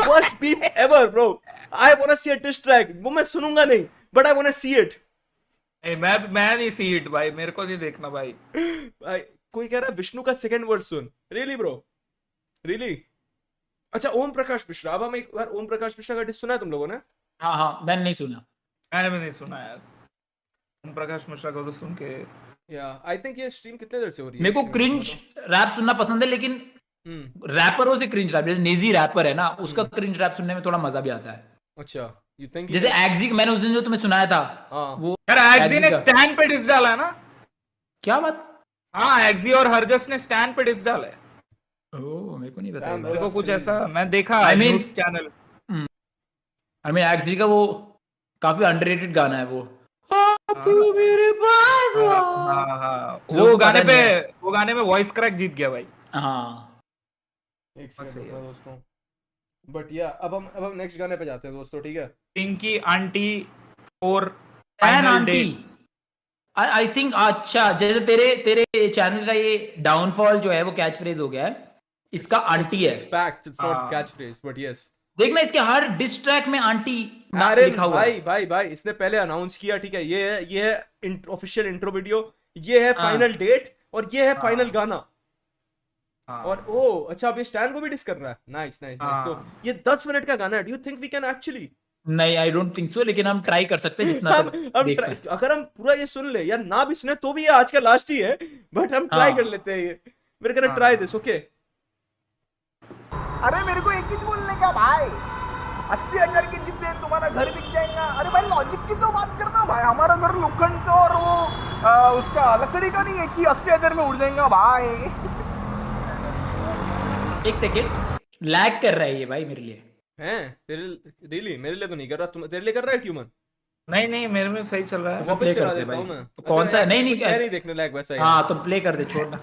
Worst beef ever, bro. I wanna see a diss track. वो मैं सुनूंगा नहीं, but I wanna see it. नहीं मैं नहीं सी इट भाई, मेरे को नहीं देखना भाई। भाई कोई कह रहा है विष्णु का सेकंड वर्ड सुन। Really, bro? Really? अच्छा ओम प्रकाश मिश्रा। अब हम एक बार ओम प्रकाश मिश्रा का डिस सुना है तुम लोगों ने? हाँ हाँ मैंने नहीं सुना। मैंने भी नहीं सुना यार, ओम प्रकाश मिश्रा को तो सुन के। Yeah, I think ये स्ट्रीम कितने देर से हो रही है? मेरे को क्रिंज रैप सुनना पसंद है, लेकिन रैपरों से क्रिंज रैप, जैसे नेजी रैपर है ना, उसका क्रिंज रैप सुनने में थोड़ा मजा भी आता है। अच्छा, you think जैसे एग्जी, मैंने उस दिन जो तुम्हें सुनाया था हाँ वो यार एग्जी ने का- स्टैंड पे डिस डाला है ना। क्या बात? हाँ एग्जी और हरजस ने स्टैंड पे डिस डाला है। ओह मेरे को नहीं पता। Damn, मेरे को कुछ ऐसा मैं देखा I mean- news channel. I mean एग्जी का वो काफी अंडररेटेड गाना है वो। तू मेरे पास आ। हाँ लोगों वो को गाने पता पे, नहीं है। वो गाने में वॉइस क्रैक जीत गया भाई। हाँ एक सेकंड सही है। रुकना दोस्तों। बट या अब हम नेक्स्ट गाने पे जाते हैं दोस्तों, ठीक है? Pinky aunty for an final aunty date. I think. अच्छा जैसे तेरे चैनल का ये डाउनफॉल जो है वो कैच फ्रेज हो गया है, इसका आंटी है। It's fact, it's not हाँ। catchphrase, but yes. देखना इसके हर डिस ट्रैक में आंटी नाम अरे लिखा हुआ है। भाई इसने पहले अनाउंस किया, ठीक है? ये है ऑफिशियल इंट्रो वीडियो, ये है हाँ। फाइनल डेट और ये है फाइनल गाना। हाँ। और ओ अच्छा, अब ये स्टैन को भी डिस कर रहा है। नाइस हाँ। तो ये 10 मिनट का गाना है। Do you think we can actually नहीं आई डोंट थिंक सो, लेकिन हम ट्राई कर सकते हैं जितना तक देख पाए। अगर हम पूरा ये सुन ले या ना भी सुने तो भी ये आज का लास्ट ही है, बट हम ट्राई हाँ। कर लेते हैं ये। मेरे कहना हाँ। Try this, okay? अरे मेरे को एक ही बोलने का भाई, 80,000 की जिप दे तुम्हारा घर बिक जाएगा। अरे भाई लॉजिक की तो बात करना भाई, हमारा घर लोखंड का और वो उसका लकड़ी का नहीं है कि 80,000 में उड़ जाएगा भाई। एक सेकेंड, लैग कर रहा है ये भाई मेरे लिए। हैं तेरे रियली? मेरे लिए तो नहीं कर रहा, तुम तेरे लिए कर रहा है ट्यूमन? नहीं मेरे में सही चल रहा है। play वापस चला करते देता भाई। हूं मैं। तो कौन सा है? नहीं, कुछ है नहीं देखने लायक वैसा ही। हाँ तो प्ले कर दे, छोड़ना।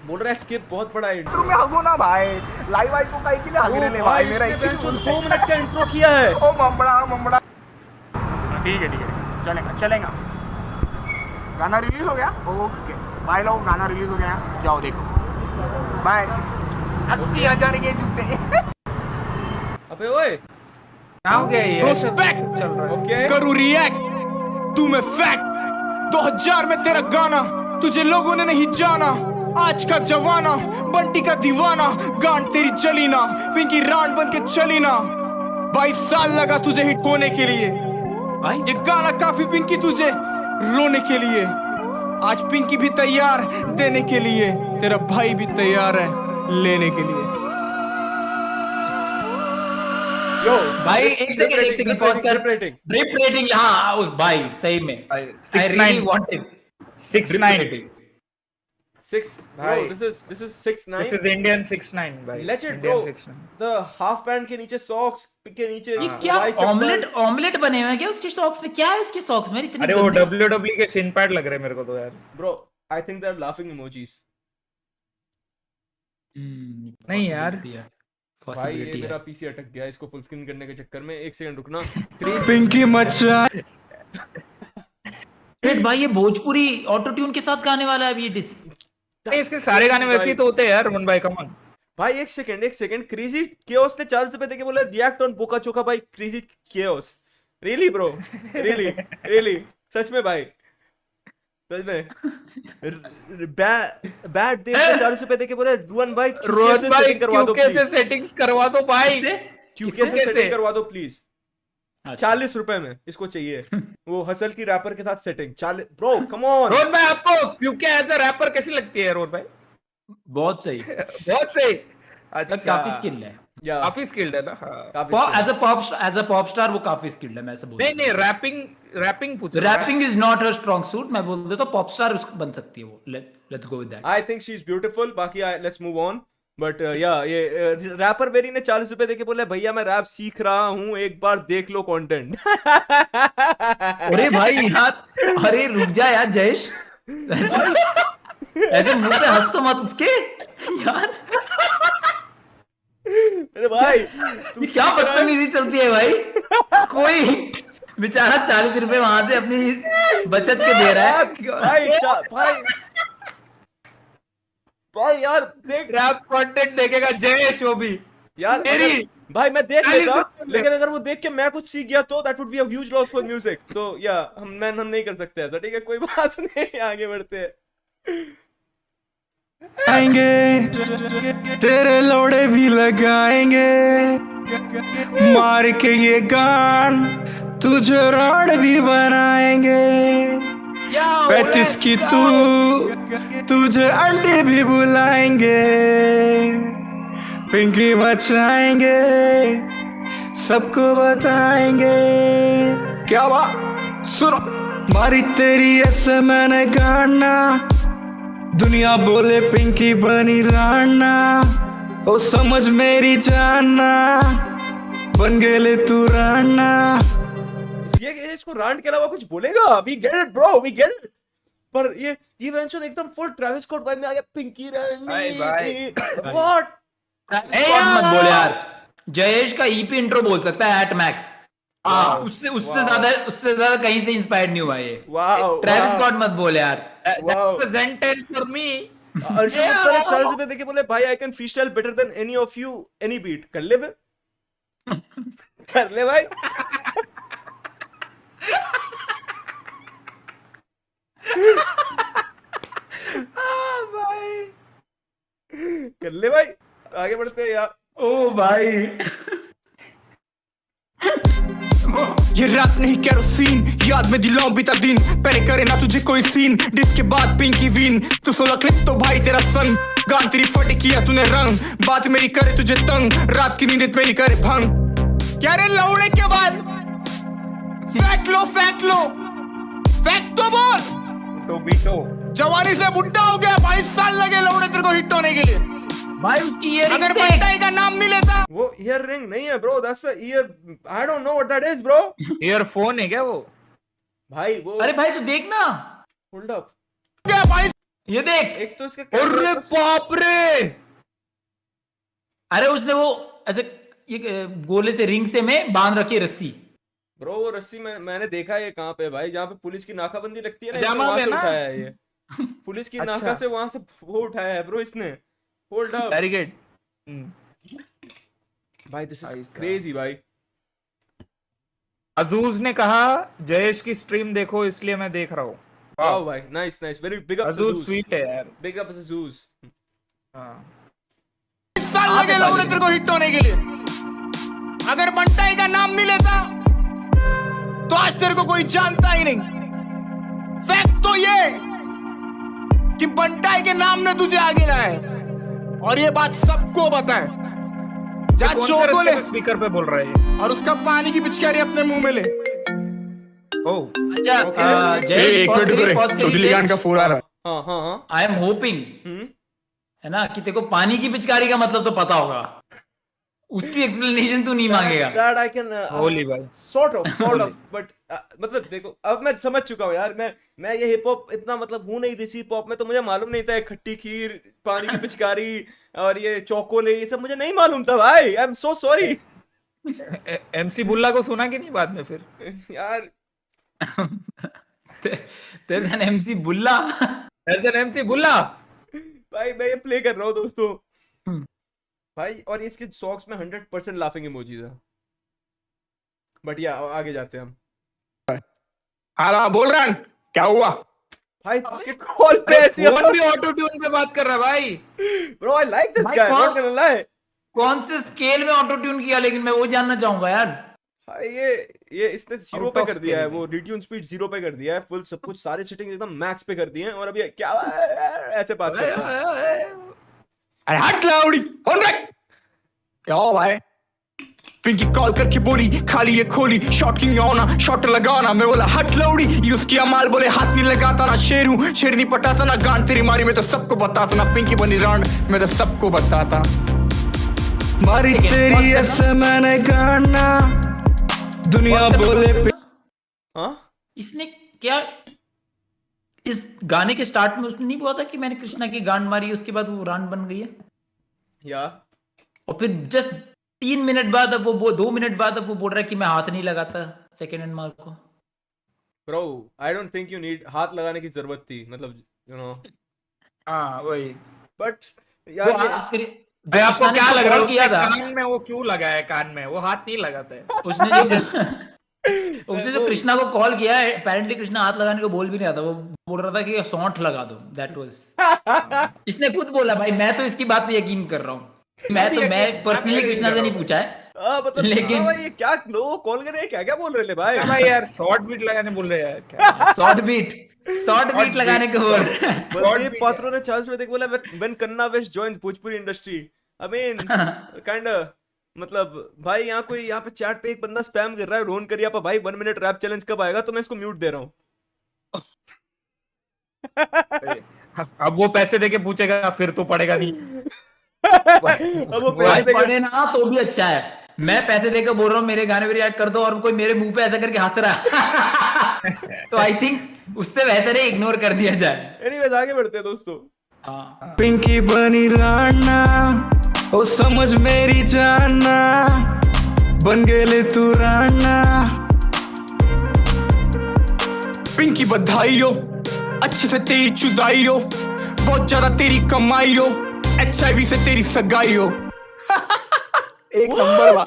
बोल रहा है स्किप बहुत बड़ा इंट्रो। तुम हगो ना भाई, लाइव आई को काई के लिए हग रहे ले भाई। मेरा एक ही 2 मिनट का इंट्रो किया है। ओ ममड़ा ठीक है चलेगा। गाना रिलीज हो गया? ओके भाई लोग, गाना रिलीज हो गया, जाओ देखो। बाय। 80,000 के जूते। अबे ओए, क्या हो गया ये? Prospect! चल रहा है। ओके करूँ रिएक्ट तू मैं फैक्ट 2000 में तेरा गाना तुझे लोगों ने नहीं जाना। आज का जवाना बंटी का दीवाना, गांड तेरी चली ना, पिंकी रांड बन के चली ना। 22 साल लगा तुझे हिट होने के लिए, भाई ये गाना काफी पिंकी तुझे रोने के लिए। आज पिंकी भी तैयार देने के लिए, तेरा भाई भी तैयार है लेने के लिए। यो भाई एक सेकंड पॉज कर। रेटिंग ड्रिप रेटिंग, हाँ उस भाई सही में आई 6-9 रियली वांटेड 6-9 6 bro, भाई। this is 6-9। This is Indian 6-9 भाई। Let's it Indian bro। 6-9। the half pant के नीचे सॉक्स के नीचे ये क्या हवाई चप्पल। ऑमलेट बने हुए हैं क्या उसके सॉक्स में? क्या है उसके सॉक्स में इतने अरे वो गंदे? WWE के शिन पैड लग रहे हैं मेरे को तो यार। Bro, I think they're laughing emojis। नहीं यार। भाई ये पॉसिबिलिटी मेरा है। पीसी अटक गया इसको फुल स्क्रीन करने के चक्कर में। एक सेकंड रुकना। क्रेज पिंकी मचा वेट भाई, ये भोजपुरी ऑटो ट्यून के साथ गाने वाला है अभी ये डिस? नहीं, इसके सारे गाने वैसे ही तो होते हैं यार। वन बाय कम ऑन भाई एक सेकंड। क्रेजी केओस ने 40 रुपए देके बोला रिएक्ट ऑन बोका चोका by crazy chaos. Really bro? Really सच में भाई? सच में? बैड दे 40 रुपए देके बोला रोहन भाई रोहन से भाई सेटिंग करवा दो क्यूके से प्लीज। सेटिंग्स करवा दो भाई। क्यूके से किससे? सेटिंग करवा दो प्लीज। अच्छा। 40 रुपए में इसको चाहिए वो हसल की रैपर के साथ setting. 40 bro come on. Rohan भाई आपको क्यूके एज अ रैपर कैसी लगती है रोहन भाई? बहुत सही। बहुत सही। अच्छा काफी स्किल है। या काफी स्किल्ड है ना। हाँ। काफी एज अ पॉप स्टार वो काफी स्किल्ड है, मैं ऐसा बोल नहीं रैपिंग पूछ रहा हूँ। Rapping is not her strong suit. मैं बोल देता हूँ पॉप स्टार उसको बन सकती है वो। Let's go with that. I think she is beautiful. बाकी लेट्स मूव ऑन। बट या ये रैपर वेरी ने 40 रुपए देके बोला भैया मैं रैप सीख रहा हूँ, एक बार देख लो कंटेंट। अरे भाई यहाँ अरे रुक जा यार जयेश, ऐसे मुंह पे हंस तो मत उसके यार। अरे भाई ये क्या बदतमीजी चलती है भाई। कोई बेचारा 40 रुपए वहां से अपनी बचत के दे रहा है। भाई भाई यार देख, रैप कंटेंट देखेगा जयेश वो भी यार तेरी भाई मैं देख 40 लेता, रुपए। लेकिन अगर वो देख के मैं कुछ सीख गया तो that would be a huge loss for music. तो या हम नहीं कर सकते ऐसा, ठीक है कोई बात नहीं, आगे बढ़ते हैं। आएंगे तेरे लोड़े भी लगाएंगे, मार के ये गान तुझे राड भी बनाएंगे। 35 की तुझे अंडे भी बुलाएंगे, पिंकी मचाएंगे, सबको बताएंगे। क्या बात सुनो, मारी तेरी ऐसे मैंने गाना, दुनिया बोले पिंकी बनी राना, ओ समझ मेरी जाना, बन गेले तू राना। ये इसको रांड के अलावा कुछ बोलेगा? We get it bro, we get it. पर ये वेंचर एकदम फुल ट्रैविस स्कॉट वाइब में आ गया, पिंकी रानी व्हाट। मत बोल यार, जयेश का ईपी इंट्रो बोल सकता है एट मैक्स। उससे ज्यादा कहीं से इंस्पायर्ड नहीं हुआ ये। वाओ, ट्रैविस स्कॉट मत बोल यार। Presented for me. अर्जुन उत्तर एक साल से देखे बोले भाई I can freestyle better than any of you any beat. कर ले फिर, कर ले भाई। कर ले भाई, आगे बढ़ते हैं यार। ओ भाई ये रात नहीं केरोसिन, याद में दिलाऊं बीता दिन, पहले करे ना तुझे कोई सीन, डिस्क के बाद पिंकी विन, तू 16 क्लिप तो भाई तेरा सन, गान तेरी फटे किया तूने रंग, बात मेरी करे तुझे तंग, रात की नींद मेरी करे भंग। क्या रे लौड़े के बाद फैक्ट लो फैक्ट तो बोल। तो बीटो जवानी से बुढ़ा हो गया, 22 साल लगे लौड़े तेरे को हिट होने के लिए। भाई उसकी ईयरिंग अगर बंटाई का नाम नहीं लेता, वो ईयर रिंग नहीं है bro, that's a year, I don't know what that is bro. Earphone है क्या वो? भाई वो अरे भाई तू देख ना, होल्ड अप, क्या भाई ये देख। एक तो इसका अरे बाप रे, अरे उसने वो ऐसे ये गोले से रिंग से में बांध रखी है रस्सी। ब्रो वो रस्सी मैंने देखा है कहाँ पे भाई, जहाँ पे पुलिस की नाकाबंदी लगती है ना, पजामा वहां से में ना? उठाया है ये। पुलिस की नाका अच्छा। से वहां से वो उठाया है ब्रो इसने। Hold up very good. भाई, दिस इज क्रेजी भाई। अजूज ने कहा जयेश की स्ट्रीम देखो इसलिए मैं देख रहा हूँ। वाओ भाई, nice nice, very big up अजूज स्वीट है यार। बिग अप अजूज। हाँ। साल लगे लौड़े तेरे को हिट होने के लिए। अगर बंटाई का नाम नहीं लेता तो आज तेरे को कोई जानता ही नहीं। फैक्ट तो ये कि बंटाई के नाम ने तुझे आगे लाया है, और ये बात सबको पता है। जा चोको ले, स्पीकर पे बोल रहे हैं और उसका पानी की पिचकारी अपने मुंह में ले। ओह अच्छा जयेश छोटी लिगान का फोन आ रहा है। हाँ हाँ हाँ, आई एम होपिंग है ना कि तेरे को पानी की पिचकारी का मतलब तो पता होगा, उसकी एक्सप्लेनेशन तू नहीं मांगेगा। दैट आई कैन होली भाई सॉर्ट ऑफ बट मतलब देखो अब मैं समझ चुका हूँ यार। मैं ये हिप हॉप इतना मतलब हूँ नहीं, देसी हिप हॉप में तो मुझे मालूम नहीं था खट्टी खीर, पानी की पिचकारी और ये चौकोले, ये सब मुझे नहीं मालूम था भाई। I am so sorry. MC Bulla को सुना कि नहीं बाद में फिर यार तेरे एमसी बुल्ला, एमसी बुल्ला भाई मैं ये प्ले कर रहा हूँ दोस्तों भाई, और इसके सॉक्स में 100% लाफिंग इमोजीज है। बट या आगे जाते हैं हम। हाँ बोल रहा है, क्या हुआ भाई इसके कॉल पे ऐसी कौन भी ऑटो ट्यून पे बात कर रहा है भाई? ब्रो आई लाइक दिस भाई, गाय, कौन- नॉट गोना लाई। कौन से स्केल में ऑटो ट्यून किया, लेकिन मैं वो जानना चाहूंगा यार। भाई ये इसने 0 Out पे of कर दिया है, scale वो रिट्यून स्पीड 0 पे कर दिया है, फुल सब कुछ सारे सेटिंग्स एकदम मैक्स पे कर दिए हैं, और अभी क्या ऐसे बात करता है। अरे हट लाउडी ऑन राइट। क्या हो भाई? पिंकी कॉल करके बोली खाली ये खोली, शॉट किंग आना शॉट लगाना। मैं बोला हट लाउडी, यूज किया माल, बोले हाथ नहीं लगाता ना, शेर हूँ शेर नहीं पटाता ना, गान तेरी मारी मैं तो सबको बताता ना, पिंकी बनी रांड मैं तो सबको बताता। मारी तेरी ऐसे मैंने गाना, दुनिया बोले हाँ इसने क्या इस गाने के स्टार्ट में उसने नहीं बोला था कि मैंने कृष्णा की गांड मारी, उसके बाद वो रान बन गई है, या और फिर जस्ट 3 मिनट बाद अब वो 2 मिनट बाद अब वो बोल रहा है कि मैं हाथ नहीं लगाता सेकेंड हैंड माल को। Bro I don't think you need हाथ लगाने की जरूरत थी, मतलब यू नो, हाँ वही। बट वो यार फिर भाई आपको कृष्णा ने क्या उसको लग रहा है कॉल किया उसने था, कान में वो क्यों लगाया है? कान में वो हाथ नहीं लगाता है। उसने जो कृष्णा को कॉल किया है, अपेरेंटली कृष्णा हाथ लगाने को बोल भी नहीं आता, वो बोल रहा था कि सौंठ लगा दो, दैट वाज इसने खुद बोला। भाई मैं तो इसकी बात पे यकीन कर रहा हूँ, मैं पर्सनली कृष्णा से नहीं पूछा है, मतलब लेकिन भाई ये क्या लोग कॉल कर रहे हैं, क्या क्या बोल रहे थे भाई? भाई यार शॉर्ट बीट लगाने बोल रहे हैं यार क्या? शॉर्ट बीट लगाने को बोल रहा है। बलदेव पात्रो ने चार्ल्स में देख बोला when Kanye West joins Bhojpuri industry, I mean kind मतलब भाई यहाँ पे चैट पे एक बंदा स्पैम कर रहा है रोहन करिया पर, भाई 1 मिनट रैप चैलेंज कब आएगा, तो मैं इसको म्यूट दे रहा हूँ। अब वो पैसे देके पूछेगा फिर तो पड़ेगा नहीं। अब वो भाई पैसे पढ़े ना तो भी अच्छा है, मैं पैसे देकर बोल रहा हूँ मेरे गाने में रिएक्ट कर दो और कोई मेरे मुंह पे ऐसा करके हंस रहा है तो आई थिंक उससे बेहतर है इग्नोर कर दिया जाए। एनीवेज आगे बढ़ते हैं दोस्तों। हाँ पिंकी बनी राना ओ समझ मेरी जाना, बन गेले तू राना। पिंकी बधाई हो, अच्छे से तेरी चुदाई हो, बहुत ज्यादा तेरी कमाई हो, HIV से तेरी सगाई हो। एक नंबर बा।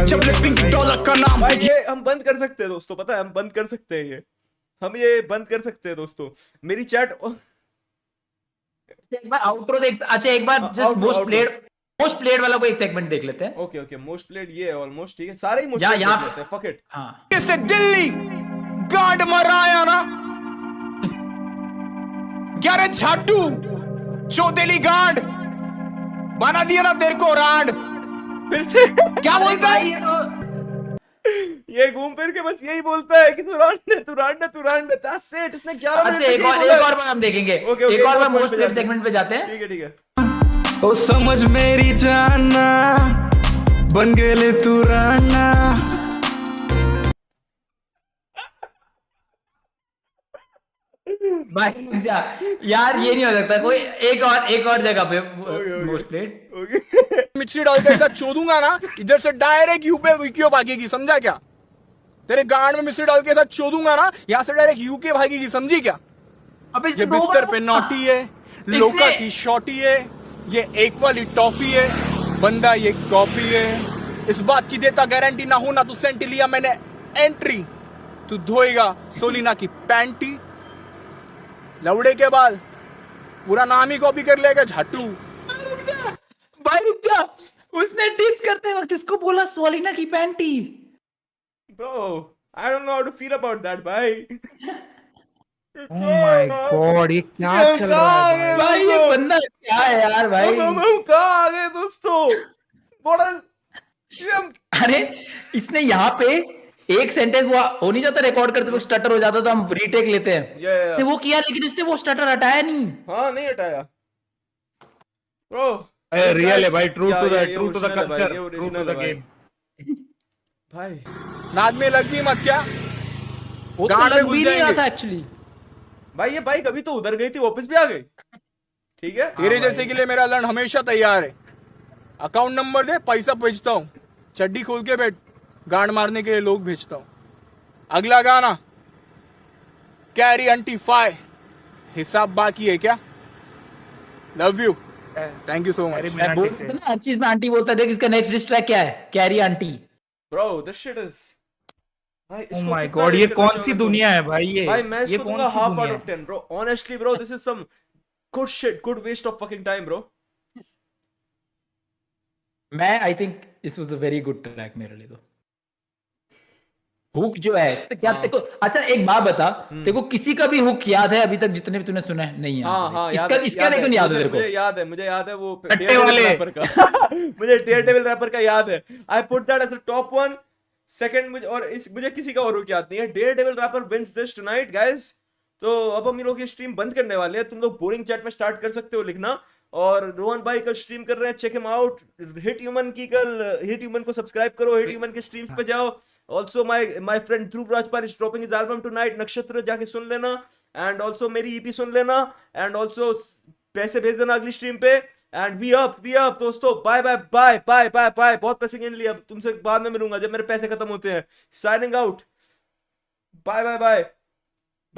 जब ले पिंकी डॉलर का नाम भाई है ये हम बंद कर सकते हैं दोस्तों, पता है हम बंद कर सकते हैं, हम ये बंद कर सकते हैं दोस्तों। मेरी चैट एक बार आउटरो देख, अच्छा एक बार जस्ट मोस्ट प्लेड वाला को एक सेगमेंट देख लेते हैं। ओके ओके मोस्ट प्लेड ये है ऑलमोस्ट, ठीक है सारे ही मोस्ट या प्लेड यहाँ देख लेते हैं, फक इट। हाँ से दिल्ली गांड मराया ना, क्या रे झाटू चौदेली गांड बना दिया ना तेरे को रांड। फिर से क्या बोलता है? ये घूम फिर के बस यही बोलता है कि तू रांड है, that's it। इसने 11 अच्छा मिनट एक और बार हम देखेंगे, ओके, एक और बार एक और मोस्ट प्लेड पे सेगमेंट पे जाते हैं। ठीक है ओ समझ मेरी जाना, बन गेले तू राना। भाई यार ये नहीं हो सकता, कोई एक और जगह पे मोस्ट प्लेड। मिक्सी डाल के ऐसा चोदूंगा ना, इधर से डायरेक्ट यू पे विकियो भागेगी, समझा क्या? तेरे गांड में मिक्सी डाल के ऐसा चोदूंगा ना, यहाँ से डायरेक्ट यूके भागेगी, समझी क्या? अबे ये बिस्तर पे नोटी है, लोका की शॉटी है, ये एक वाली टॉफी है, बंदा ये कॉपी है। इस बात की देता गारंटी ना हो ना तू सेंटी लिया मैंने एंट्री, तू धोएगा सोलिना की पैंटी। लवड़े के बाल पूरा नाम ही कॉपी कर लेगा झाटू। भाई रुक जा, उसने डिस करते वक्त इसको बोला सोलिना की panty. Bro I don't know how to feel about that भाई। Oh my God, ये क्या चल रहा है भाई? भाई ये बंदा क्या है यार भाई। हम कहाँ आ गए दोस्तों? अरे इसने यहाँ पे एक सेंटेंस वो हो नहीं जाता, रिकॉर्ड करते वक्त स्टटर हो जाता तो हम रीटेक लेते हैं, तो वो किया लेकिन उसने वो स्टटर हटाया नहीं। हाँ नहीं हटाया ब्रो। रियल है भाई, true to the culture, true to the game. भाई नाद में लगी मत क्या, वो तो गांड में लग घुस भी नहीं रहा जाएंगे। था एक्चुअली। भाई ये बाइक अभी तो उधर गई थी, वापस भी आ गई, ठीक है। तेरे जैसे के लिए मेरा लड़ हमेशा तैयार है। अकाउंट नंबर दे, पैसा भेजता हूँ, चड्डी खोल के बैठ, गांड मारने के लिए लोग भेजता हूँ। अगला गाना कैरी आंटी फाई, हिसाब बाकी है क्या? Love you, thank you so much. मैं बोलता था ना हर चीज में आंटी बोलता है, देख इसका नेक्स्ट डिस ट्रैक क्या है, carry aunty. Bro this shit is भाई Oh my God, ये कौन सी दुनिया है भाई? ये मैं इसको दूंगा half out of 10 bro, honestly bro this is some good shit, good waste of fucking time bro. मैं I think this was a very good track मेरे लिए। तो हुक जो है तो क्या तेरे को, अच्छा एक बात बता, तेरे को किसी का भी हुक याद है अभी तक जितने भी तूने सुना है? नहीं याद हाँ इसका लेकिन याद है तेरे को? मुझे याद है वो कट्टे वाले रैपर का मुझे डेयरडेविल रैपर का याद है। I put that as a top 1 second. मुझे किसी का और हुक याद नहीं है। Daredevil rapper wins this tonight guys. तो अब हम लोग ये स्ट्रीम बंद करने वाले हैं। तुम लोग बोरिंग चैट में स्टार्ट कर सकते हो लिखना, और रोहन भाई कल स्ट्रीम कर रहे हैं, check him out. Hit Human की कल, हिट ह्यूमन को सब्सक्राइब करो, हिट ह्यूमन के स्ट्रीम्स पे जाओ। Also my friend Dhruv Rajpal is dropping his album tonight, Nakshatra जाके सुन लेना। एंड ऑल्सो मेरी ईपी सुन लेना। एंड ऑल्सो पैसे भेज देना अगली स्ट्रीम पे। एंड वी अप दोस्तों, bye bye bye bye bye bye. बहुत पैसे गिन लिए, अब तुमसे बाद में मिलूंगा जब मेरे पैसे खत्म होते हैं। Signing out, bye bye bye.